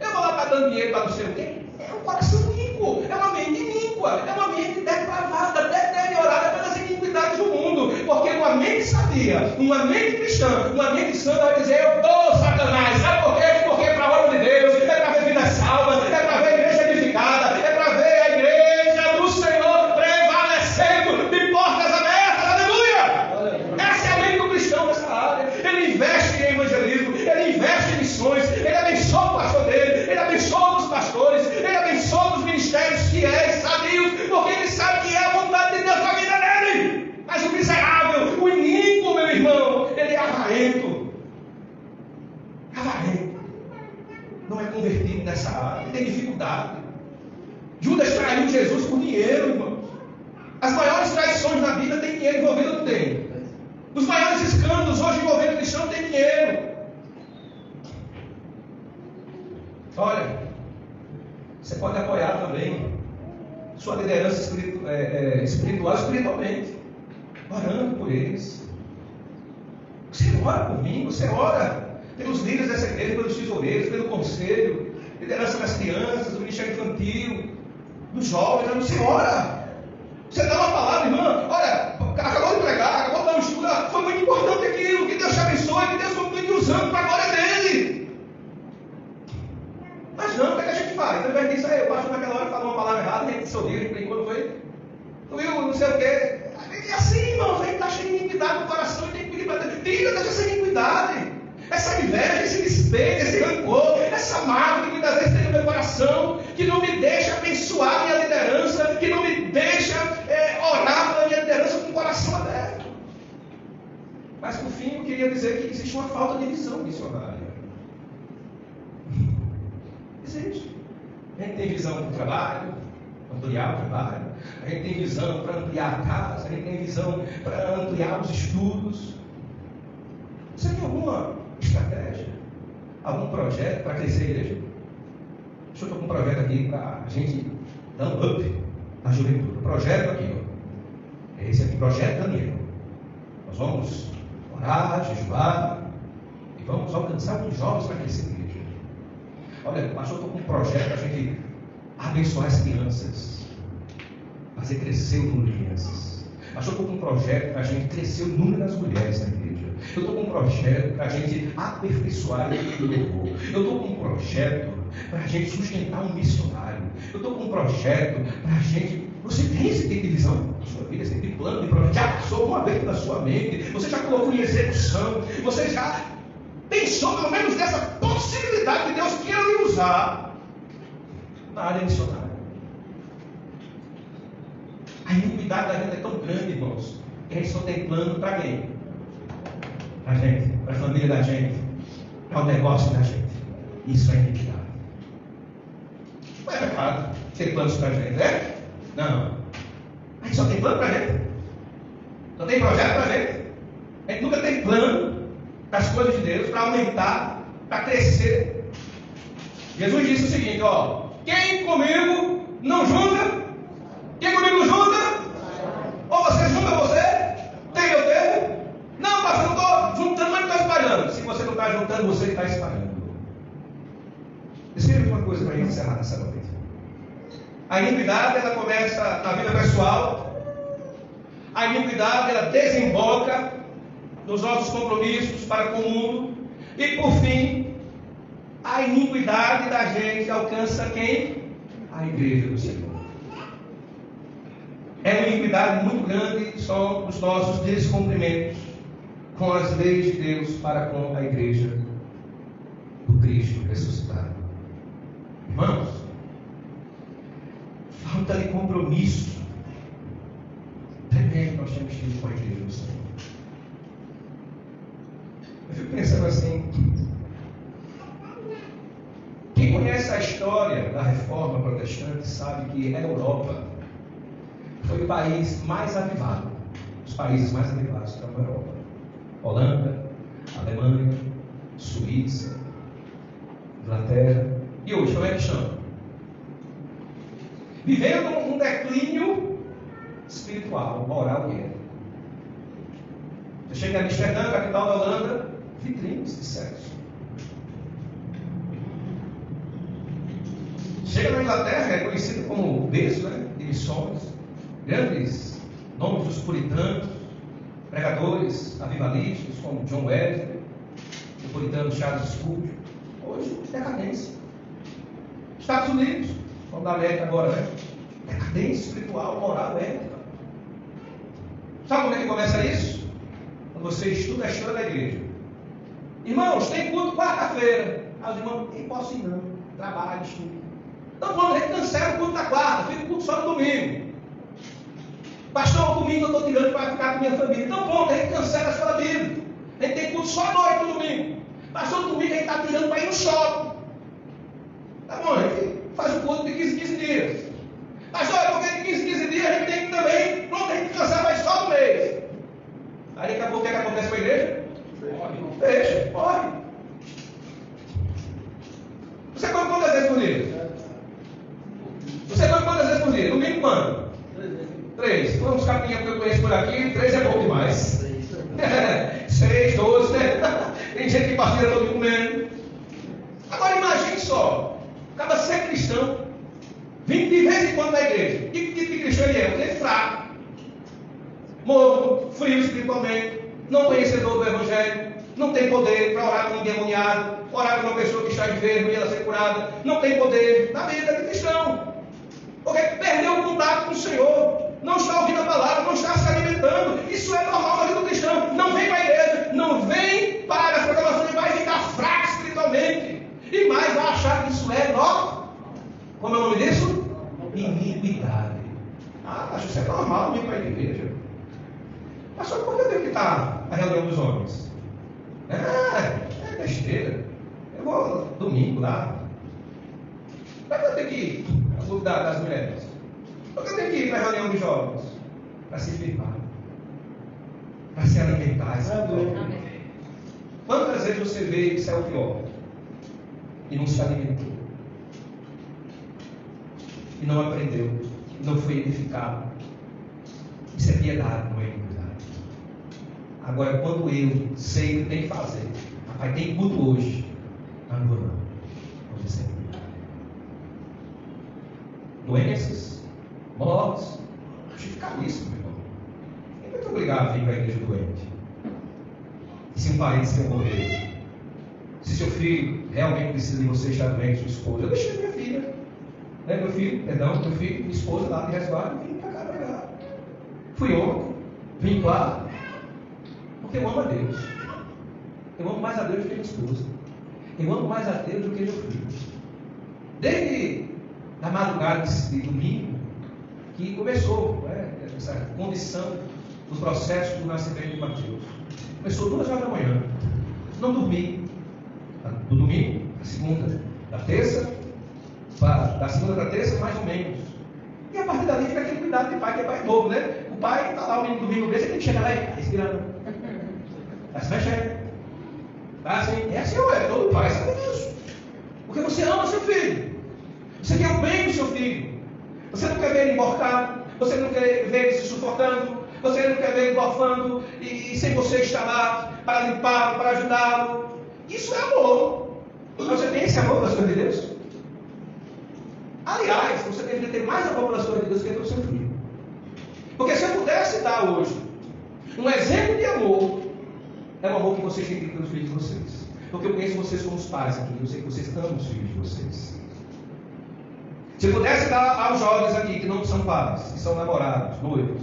Eu vou lá estar dando dinheiro para não sei o quê? É um coração iníquo, é uma mente iníqua, é uma mente depravada, deteriorada pelas iniquidades do mundo. Porque uma mente sadia, uma mente cristã, uma mente santa vai dizer: eu dou, Satanás. Sabe por quê? Porque é para a obra de Deus, é para ver vidas salvas, é para ver a igreja edificada, é para ver a igreja do Senhor prevalecendo de portas abertas. Aleluia! Essa é a mente do cristão nessa área. Ele investe em evangelismo, ele investe em missões, ele abençoa o pastor dele, ele abençoa os pastores, ele abençoa os ministérios fiéis, sadios, porque ele sabe que é a vontade de Deus na vida dele. Mas o miserável, o iníquo, meu irmão, ele é avarento. Avarento. Não é convertido nessa área, ele tem dificuldade. Judas traiu Jesus por dinheiro, irmão. As maiores traições na vida tem dinheiro envolvido ou não tem? Os maiores escândalos hoje envolvendo cristão tem dinheiro. Olha, você pode apoiar também sua liderança espiritual espiritualmente, orando por eles. Você ora por mim, você ora pelos líderes dessa igreja, pelos tesoureiros, pelo conselho, liderança das crianças, do ministério infantil, dos jovens. Você ora. Você dá uma palavra, irmã. Olha, acabou de pregar, acabou de dar um estudo. Foi muito importante aquilo. Que Deus te abençoe, que Deus continue usando para a glória dele. Mas não, o que é que a gente faz? Ao invés disso, aí, o pastor naquela hora falou uma palavra errada, a gente sorriu, a gente brincou, não foi? Tu viu, não sei o quê. É assim, irmão, a gente está cheio de iniquidade no coração e tem que pedir para Deus. Tira dessa iniquidade, essa inveja, esse despeito, esse rancor, essa mágoa que muitas vezes tem no meu coração, que não me deixa abençoar minha liderança, que não me deixa orar pela minha liderança com o coração aberto. Mas por fim, eu queria dizer que existe uma falta de visão missionária. Existe. A gente tem visão para o trabalho, ampliar o trabalho. A gente tem visão para ampliar a casa. A gente tem visão para ampliar os estudos. Você tem alguma estratégia? Algum projeto para crescer a igreja? Deixa eu estar com um projeto aqui para a gente dar um up na juventude. O projeto aqui, ó. Esse aqui, projeto Daniel. Nós vamos orar, jejuar e vamos alcançar os jovens para crescer a igreja. Olha, pastor, eu estou com um projeto para a gente abençoar as crianças, fazer crescer o número de crianças. Pastor, eu estou com um projeto para a gente crescer o número das mulheres na igreja. Eu estou com um projeto para a gente aperfeiçoar o louvor. Eu estou com um projeto para a gente sustentar um missionário. Eu estou com um projeto para a gente. Você tem esse tipo de visão na sua vida, esse tipo de plano de projeto. Já passou uma vez na sua mente. Você já colocou em execução. Você já pensou pelo menos nessa possibilidade de Deus queira lhe usar na área missionária. A iniquidade da gente é tão grande, irmãos, que a gente só tem plano para quem? Para a gente, para a família da gente, para o negócio da gente. Isso é iniquidade. Não é pecado ter planos para a gente, né? Não. A gente só tem plano para a gente. Só tem projeto para a gente. A gente nunca tem plano para as coisas de Deus, para aumentar, para crescer. Jesus disse o seguinte, ó: quem comigo não junta, quem comigo não junta, ou você junta você, tem eu tenho. Não, pastor, eu estou juntando, mas não estou espalhando. Se você não está juntando, você está espalhando. Escreva uma coisa para a gente encerrar nessa noite. A iniquidade, ela começa na vida pessoal. A iniquidade, ela desemboca nos nossos compromissos para com o mundo. E por fim, a iniquidade da gente alcança quem? A igreja do Senhor. É uma iniquidade muito grande, são os nossos descumprimentos com as leis de Deus para com a igreja do Cristo ressuscitado. Irmãos, falta de compromisso tremendo nós temos tido com a igreja do Senhor. Eu fico pensando assim, quem conhece a história da Reforma Protestante sabe que a Europa foi o país mais avivado, os países mais avivados estão na Europa. Holanda, Alemanha, Suíça, Inglaterra. E hoje, como é que chama? Vivendo um declínio espiritual, moral e ético. Você chega em Amsterdã, capital da Holanda, vitrines de sexo. Chega na Inglaterra, é conhecido como berço, né, de missões, grandes nomes dos puritanos, pregadores avivalistas como John Wesley, o puritano Charles Spurgeon. Hoje, decadência. Estados Unidos, vamos dar América agora, né? Decadência espiritual, moral, ética. Sabe como é que começa isso? Quando você estuda a história da igreja. Irmãos, tem culto quarta-feira. Aí os irmãos, nem posso ir não, trabalho, estudo. Então quando a gente cancela o culto da quarta, fica o culto só no domingo. Pastor, domingo eu estou tirando para ficar com minha família. Então pronto, a gente cancela a escola bíblica. A gente tem culto só à noite no domingo. Pastor, no domingo a gente está tirando para ir no shopping. Tá bom, a gente faz o culto de 15 dias. Pastor, porque de 15 dias a gente tem que também, pronto, a gente cancela mais só do mês. Aí daqui a pouco o que acontece com a igreja? Fecha, morre. Você come quantas vezes por dia? Você come quantas vezes por dia? Domingo quando? 3. Vamos caminhar que eu conheço por aqui, 3 é bom demais. 6, 12, né? Tem gente que partilha todo comendo. Agora imagine só, acaba ser cristão, vindo de vez em quando na igreja. Que tipo de cristão ele é? Ele é fraco, morto, frio espiritualmente, não conhecedor do evangelho, não tem poder para orar com um endemoniado, orar com uma pessoa que está enferma e ela ser curada, não tem poder na vida de cristão, porque perdeu o contato com o Senhor. Não está ouvindo a palavra, não está se alimentando. Isso é normal na vida do cristão. Não vem para a igreja, não vem para as programações, vai ficar fraco espiritualmente. E mais vai achar que isso é normal. Como é o nome disso? Iniquidade. Ah, acho que isso é normal vir para a igreja. Mas só por que eu tenho que estar na reunião dos homens? É besteira. Eu vou domingo lá. Para que eu tenho que ir ao clube das mulheres? Porque eu tenho que ir para a reunião dos jovens para se firmar, para se alimentar. Quantas vezes você vê que saiu pior e não se alimentou, e não aprendeu, e não foi edificado? Isso é piedade, não é iniquidade. Agora, quando eu sei o que tem que fazer, rapaz, tem culto hoje, não vou não. Hoje é doenças, mortes, justificadíssimo, meu irmão. Quem vai te obrigar a vir para a igreja doente? E se um parente seu morrer? Se seu filho realmente precisa de você estar doente, sua esposa, eu deixei minha filha. Meu filho, minha esposa lá de resguardo, vim para cá pregar. Fui ontem, vim lá, porque eu amo a Deus. Eu amo mais a Deus do que minha esposa. Eu amo mais a Deus do que meu filho. Desde a madrugada de domingo, que começou essa condição do processo do nascimento de Mateus. Começou 2 horas da manhã. Não dormi. Do domingo, da segunda, da terça, da segunda para a terça, mais ou menos. E a partir dali fica aquele cuidado de pai, que é pai novo, né? O pai está lá o menino domingo desse, ele chega lá e respirando. Está se mexendo. Tá assim, é assim, todo pai sabe disso. Porque você ama seu filho. Você quer o bem do seu filho. Você não quer ver ele emborcado. Você não quer ver ele se sufocando. Você não quer ver ele golfando. E sem você estar lá para limpá-lo, para ajudá-lo. Isso é amor. Você tem esse amor pelas coisas de Deus? Aliás, você deveria ter mais amor pelas coisas de Deus que pelo seu filho. Porque se eu pudesse dar hoje um exemplo de amor, é o amor que vocês têm pelos filhos de vocês. Porque eu conheço vocês como os pais aqui. Eu sei que vocês amam os filhos de vocês. Se eu pudesse dar aos jovens aqui que não são pais, que são namorados, noivos,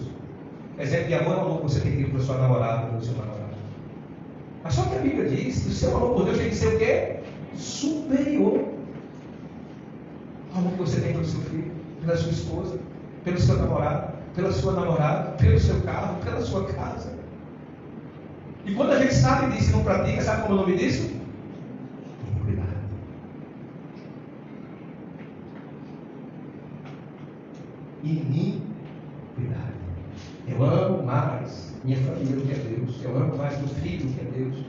exemplo de amor é o amor que você tem que ter para sua namorada, para o seu namorado. Mas só que a Bíblia diz que o seu amor por Deus tem que ser o quê? Superior. O amor que você tem pelo seu filho, pela sua esposa, pelo seu namorado, pela sua namorada, pelo seu carro, pela sua casa. E quando a gente sabe disso e não pratica, sabe como é o nome disso? Iniquidade. Iniquidade. Eu amo mais minha família do que a Deus. Eu amo mais meu filho do que a Deus.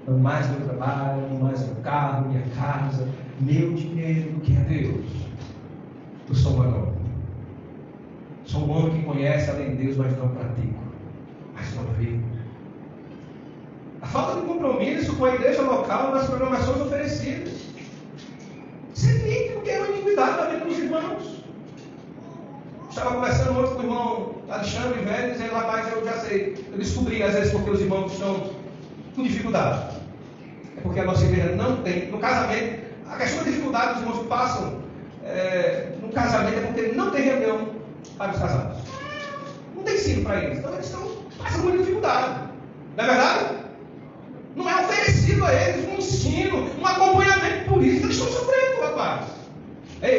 Amo mais meu trabalho, amo mais meu carro, minha casa, meu dinheiro do que a Deus. Eu sou um anão. Sou um homem que conhece além de Deus, mas não pratico. Mas não vivo. A falta de compromisso com a igreja local nas programações oferecidas. Isso é nítido que é uma iniquidade da vida dos irmãos. Estava conversando ontem com o irmão Alexandre Velho, dizendo: rapaz, eu já sei, eu descobri às vezes porque os irmãos estão com dificuldade. É porque a nossa igreja não tem, no casamento, a questão da dificuldade dos irmãos que passam no casamento é porque não tem reunião para os casados. Não tem ensino para eles. Então eles estão passando muita dificuldade. Não é verdade? Não é oferecido a eles um ensino, um acompanhamento. Por isso que eles estão sofrendo, rapaz.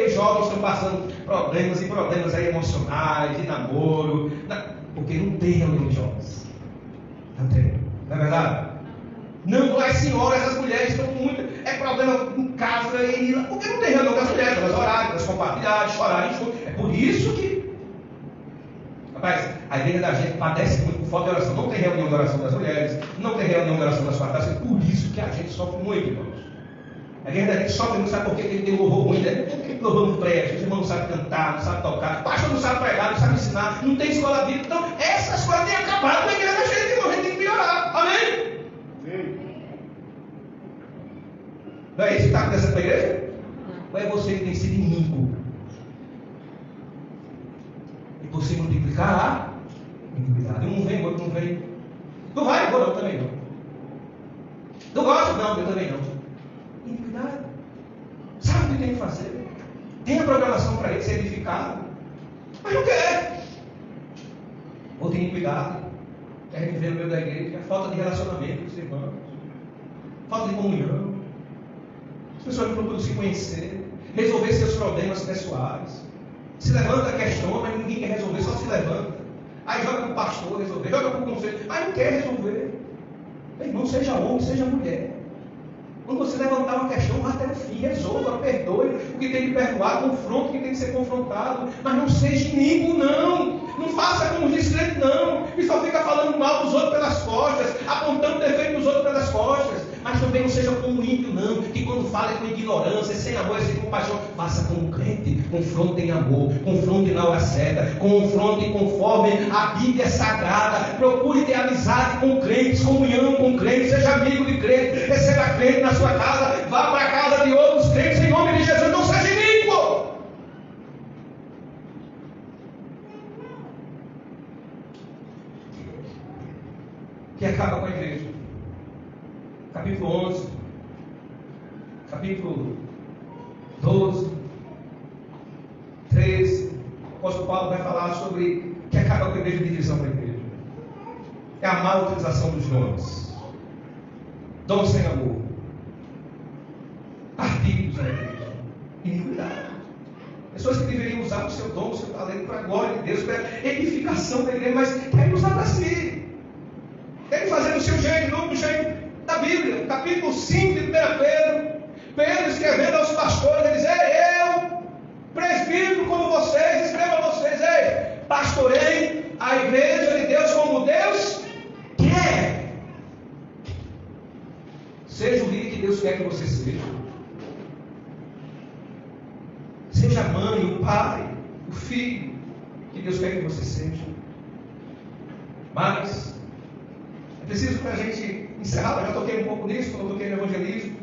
Os jovens estão passando problemas e problemas aí emocionais, de namoro, porque não tem reunião de jovens. Não tem. Não é verdade? Não, as senhoras, as mulheres estão com muito. É problema em casa, porque não tem reunião das mulheres, elas orarem, elas compartilharem, chorarem junto. É por isso que. Rapaz, a igreja da gente padece muito por falta de oração. Não tem reunião de oração das mulheres, não tem reunião de oração das quartas. É por isso que a gente sofre muito, irmãos. A igreja da gente sofre muito, sabe por quê? Porque tem louvor ruim, né? Porque louvor não presta, os irmãos não sabem cantar, não sabem tocar, o pastor não sabe pregar, não sabe ensinar, não tem escola bíblica. Então, essas coisas têm acabado com a igreja da gente, irmão. A gente tem que melhorar. Amém? Não é isso que está acontecendo com a igreja? Ou é você que tem sido iníquo? E por se multiplicar a iniquidade. Um vem, o outro não vem. Tu vai? Eu vou não, também não. Tu gosta? Não, eu também não. Iniquidade. Sabe o que tem que fazer? Tem a programação para ele ser edificado, mas não quer. Outra iniquidade que a gente vê no meio da igreja é a falta de relacionamento com os irmãos, falta de comunhão. As pessoas não procuram se conhecer, resolver seus problemas pessoais. Se levanta, questiona, mas ninguém quer resolver, só se levanta. Aí joga para o pastor resolver, joga para o conselho, mas não quer resolver. Meu irmão, seja homem, seja mulher. Quando você levantar uma questão, vá até o fim, resolva, perdoe o que tem que perdoar, confronte o que tem que ser confrontado, mas não seja iníquo, não. Não faça como os descrentes, não. E só fica falando mal dos outros pelas costas, apontando defeito dos outros pelas costas. Mas também não seja como um ímpio, não, que quando fala é com ignorância, sem amor, sem compaixão. Faça como crente, confronte em amor, confronte na hora certa, confronte conforme a Bíblia é sagrada. Procure ter amizade com crentes, comunhão com crentes, seja amigo de crente, receba crente na sua casa, vá para a casa de outros crentes em nome de Jesus, não seja iníquo. Que acaba com a igreja. Capítulo 11, capítulo 12, apóstolo Paulo vai falar sobre que acaba com a igreja, divisão da igreja. É a má utilização dos dons. Dons sem amor. Partidos na igreja. Iniquidade. Pessoas que deveriam usar o seu dom, o seu talento para a glória de Deus, para a edificação da igreja, mas querem usar para si. Querem fazer do seu jeito, não do jeito da Bíblia. Capítulo 5 de 1 Pedro. Pedro escrevendo aos pastores, ele diz: eu, presbítero como vocês, escrevo a vocês: pastorei a igreja de Deus como Deus quer. Seja o líder que Deus quer que você seja. Seja a mãe, o pai, o filho que Deus quer que você seja. Mas é preciso para a gente encerrar. Eu já toquei um pouco nisso quando eu toquei no evangelismo,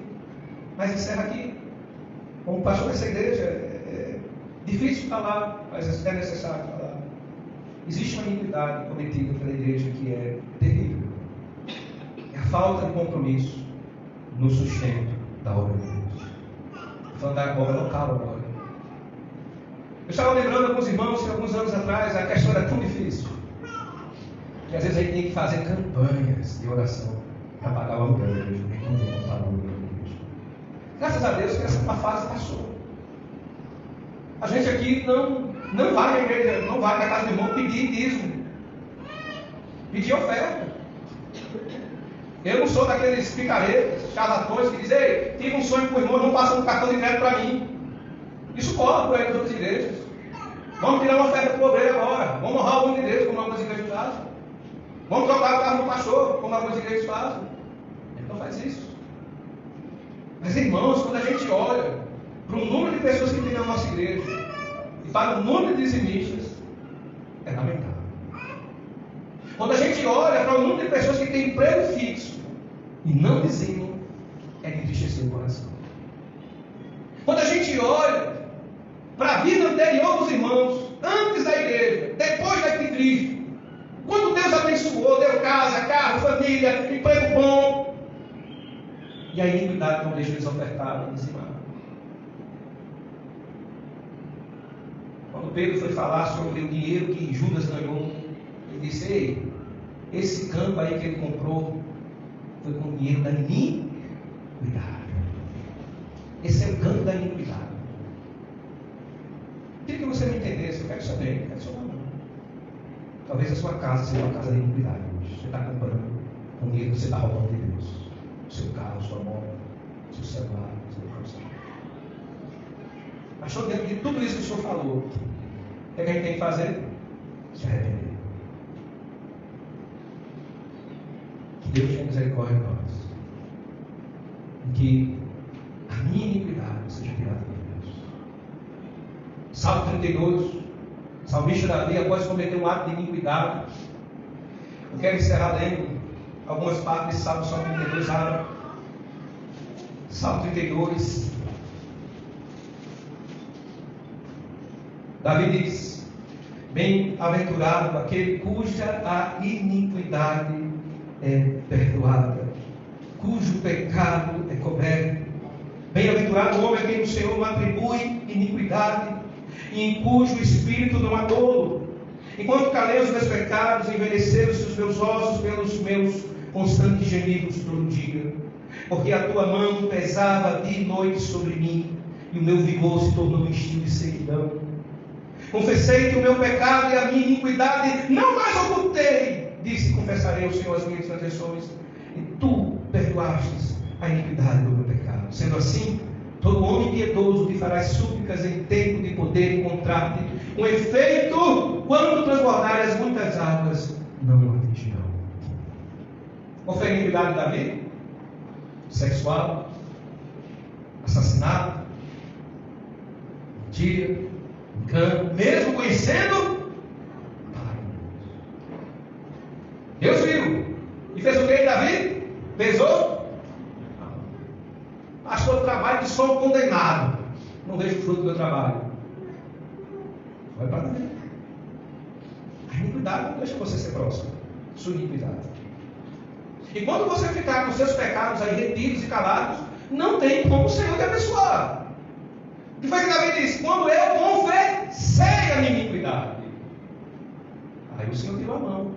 mas encerra aqui. Como pastor dessa igreja, é difícil falar, mas é necessário falar. Existe uma iniquidade cometida pela igreja que é terrível. É a falta de compromisso no sustento da obra de Deus. Estou falando da obra local agora. Eu estava lembrando alguns irmãos que alguns anos atrás a questão era tão difícil que às vezes a gente tinha que fazer campanhas de oração para pagar o aluguel da igreja. Não tinha como pagar o aluguel da igreja. Graças a Deus que essa fase passou. A gente aqui não vai na igreja, não vai na casa do irmão pedir dízimo, pedir oferta. Eu não sou daqueles picaretas, charlatões que dizem: ei, tive um sonho com o irmão, não passa um cartão de crédito para mim. Isso corre por aí nas outras igrejas. Vamos tirar uma oferta para o obreiro agora. Vamos honrar o nome de Deus, como algumas igrejas fazem. Vamos trocar o carro do pastor, como algumas igrejas fazem. Ele não faz isso. Mas, irmãos, quando a gente olha para o número de pessoas que tem na nossa igreja e para o número de dizimistas, é lamentável. Quando a gente olha para o número de pessoas que têm emprego fixo e não dizimam, é de entristecer o coração. Quando a gente olha para a vida anterior dos irmãos, antes da igreja, depois da igreja, quando Deus abençoou, deu casa, carro, família, emprego bom, e a iniquidade não deixa eles ofertarem e dizimar. Quando Pedro foi falar sobre o dinheiro que Judas ganhou, ele disse: ei, esse campo aí que ele comprou foi com o dinheiro da iniquidade. Esse é o campo da iniquidade. Queria que você me entendesse, eu quero saber, eu quero sua mão. Talvez a sua casa seja uma casa de iniquidade hoje. Você está comprando com o dinheiro que você está roubando de Deus. O seu carro, sua moto, seu celular, seu computador. Achou dentro de tudo isso que o senhor falou? O que a gente tem que fazer? Se arrepender. Que Deus tenha misericórdia de nós. E que a minha iniquidade seja tirada por Deus. Salmo 32, salmista Davi, após cometer um ato de iniquidade, eu quero encerrar lendo algumas partes desse Salmo 32. Abra Salmo 32. Davi diz: bem-aventurado aquele cuja a iniquidade é perdoada, cujo pecado é coberto. Bem-aventurado o homem a quem o Senhor não atribui iniquidade, e em cujo espírito não há dolo. Enquanto calei os meus pecados, envelheceram-se os meus ossos pelos meus constantes gemidos todo dia. Porque a tua mão pesava dia e noite sobre mim, e o meu vigor se tornou um estilo de sequidão. Confessei-te o meu pecado e a minha iniquidade não mais ocultei. Disse: confessarei ao Senhor as minhas transgressões, e tu perdoastes a iniquidade do meu pecado. Sendo assim, todo homem piedoso te farás súplicas em tempo de poder encontrar-te. Com efeito, quando transbordarem as muitas águas, não atingirão. Qual foi a iniquidade de Davi? Sexual, assassinato, mentira, engano, mesmo conhecendo, Deus viu e fez o que em Davi? Pesou? Pastor, eu trabalho que sou condenado, não vejo o fruto do meu trabalho. Vai para dentro. A iniquidade não deixa você ser próximo. Sua iniquidade. E quando você ficar com seus pecados aí retidos e calados, não tem como o Senhor te abençoar. que foi que Davi disse? Quando eu confessei a minha iniquidade. Aí o Senhor tirou a mão.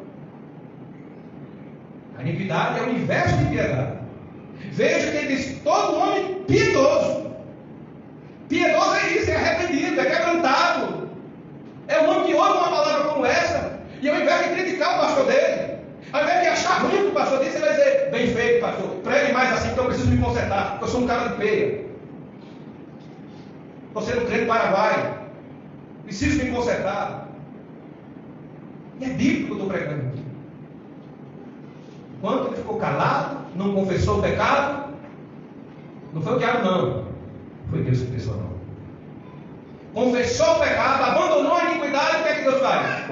A iniquidade é o inverso de piedade. Veja que ele diz: todo homem piedoso. Piedoso é isso, é arrependido, é quebrantado. É um homem que ouve uma palavra como essa, e ao invés de criticar o pastor dele, ao invés de achar ruim o que o pastor disse, ele vai dizer: bem feito, pastor, pregue mais assim, que eu preciso me consertar, porque eu sou um cara de peia. Você não crê no Paraguai, preciso me consertar. E é bíblico que eu estou pregando. Quando ele ficou calado, não confessou o pecado, não foi o diabo, não. Foi Deus que fez a mão. Confessou o pecado, abandonou a iniquidade, o que é que Deus faz?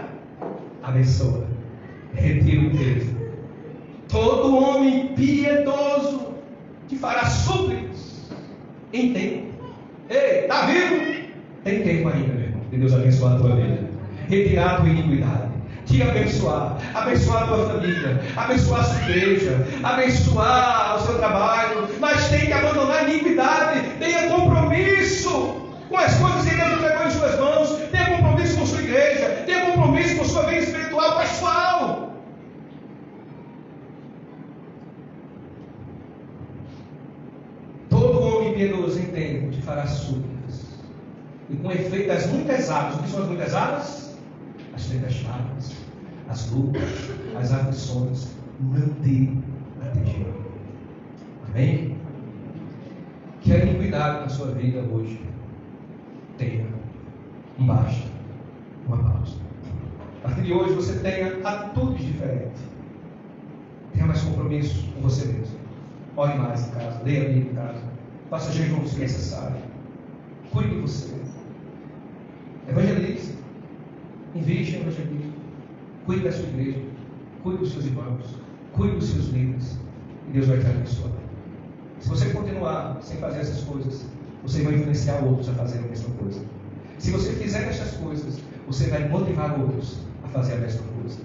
Abençoa, retira o peso. Todo homem piedoso te fará súplicas em tempo. Ei, está vivo? Tem tempo ainda, meu irmão, de Deus abençoar a tua vida, retirar a tua iniquidade, te abençoar a tua família, abençoar a sua igreja, abençoar o seu trabalho, mas tem que abandonar a iniquidade. Tenha compromisso com as coisas que Deus entregou em suas mãos, tenha compromisso com sua igreja, tenha compromisso com sua vida espiritual, pessoal. Todo homem piedoso em tempo te fará súplicas, e com efeito das muitas águas. O que são as muitas águas? As tempestades, as lutas, as aflições não te atingirão. Amém? Que a iniquidade na sua vida hoje tenha um basta, uma pausa. A partir de hoje você tenha atitudes diferentes. Tenha mais compromisso com você mesmo. Ore mais em casa, leia a Bíblia em casa, faça jejum se necessário. Cuide de você. Evangelize. Investe em evangelismo. Cuide da sua igreja. Cuide dos seus irmãos. Cuide dos seus líderes. E Deus vai te abençoar. Se você continuar sem fazer essas coisas, você vai influenciar outros a fazer a mesma coisa. Se você fizer essas coisas, você vai motivar outros a fazer a mesma coisa.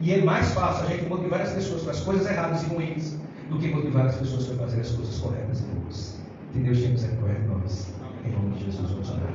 E é mais fácil a gente motivar as pessoas para as coisas erradas e ruins do que motivar as pessoas para fazer as coisas corretas e boas. Que Deus tenha misericórdia de nós. Em nome de Jesus, vamos orar.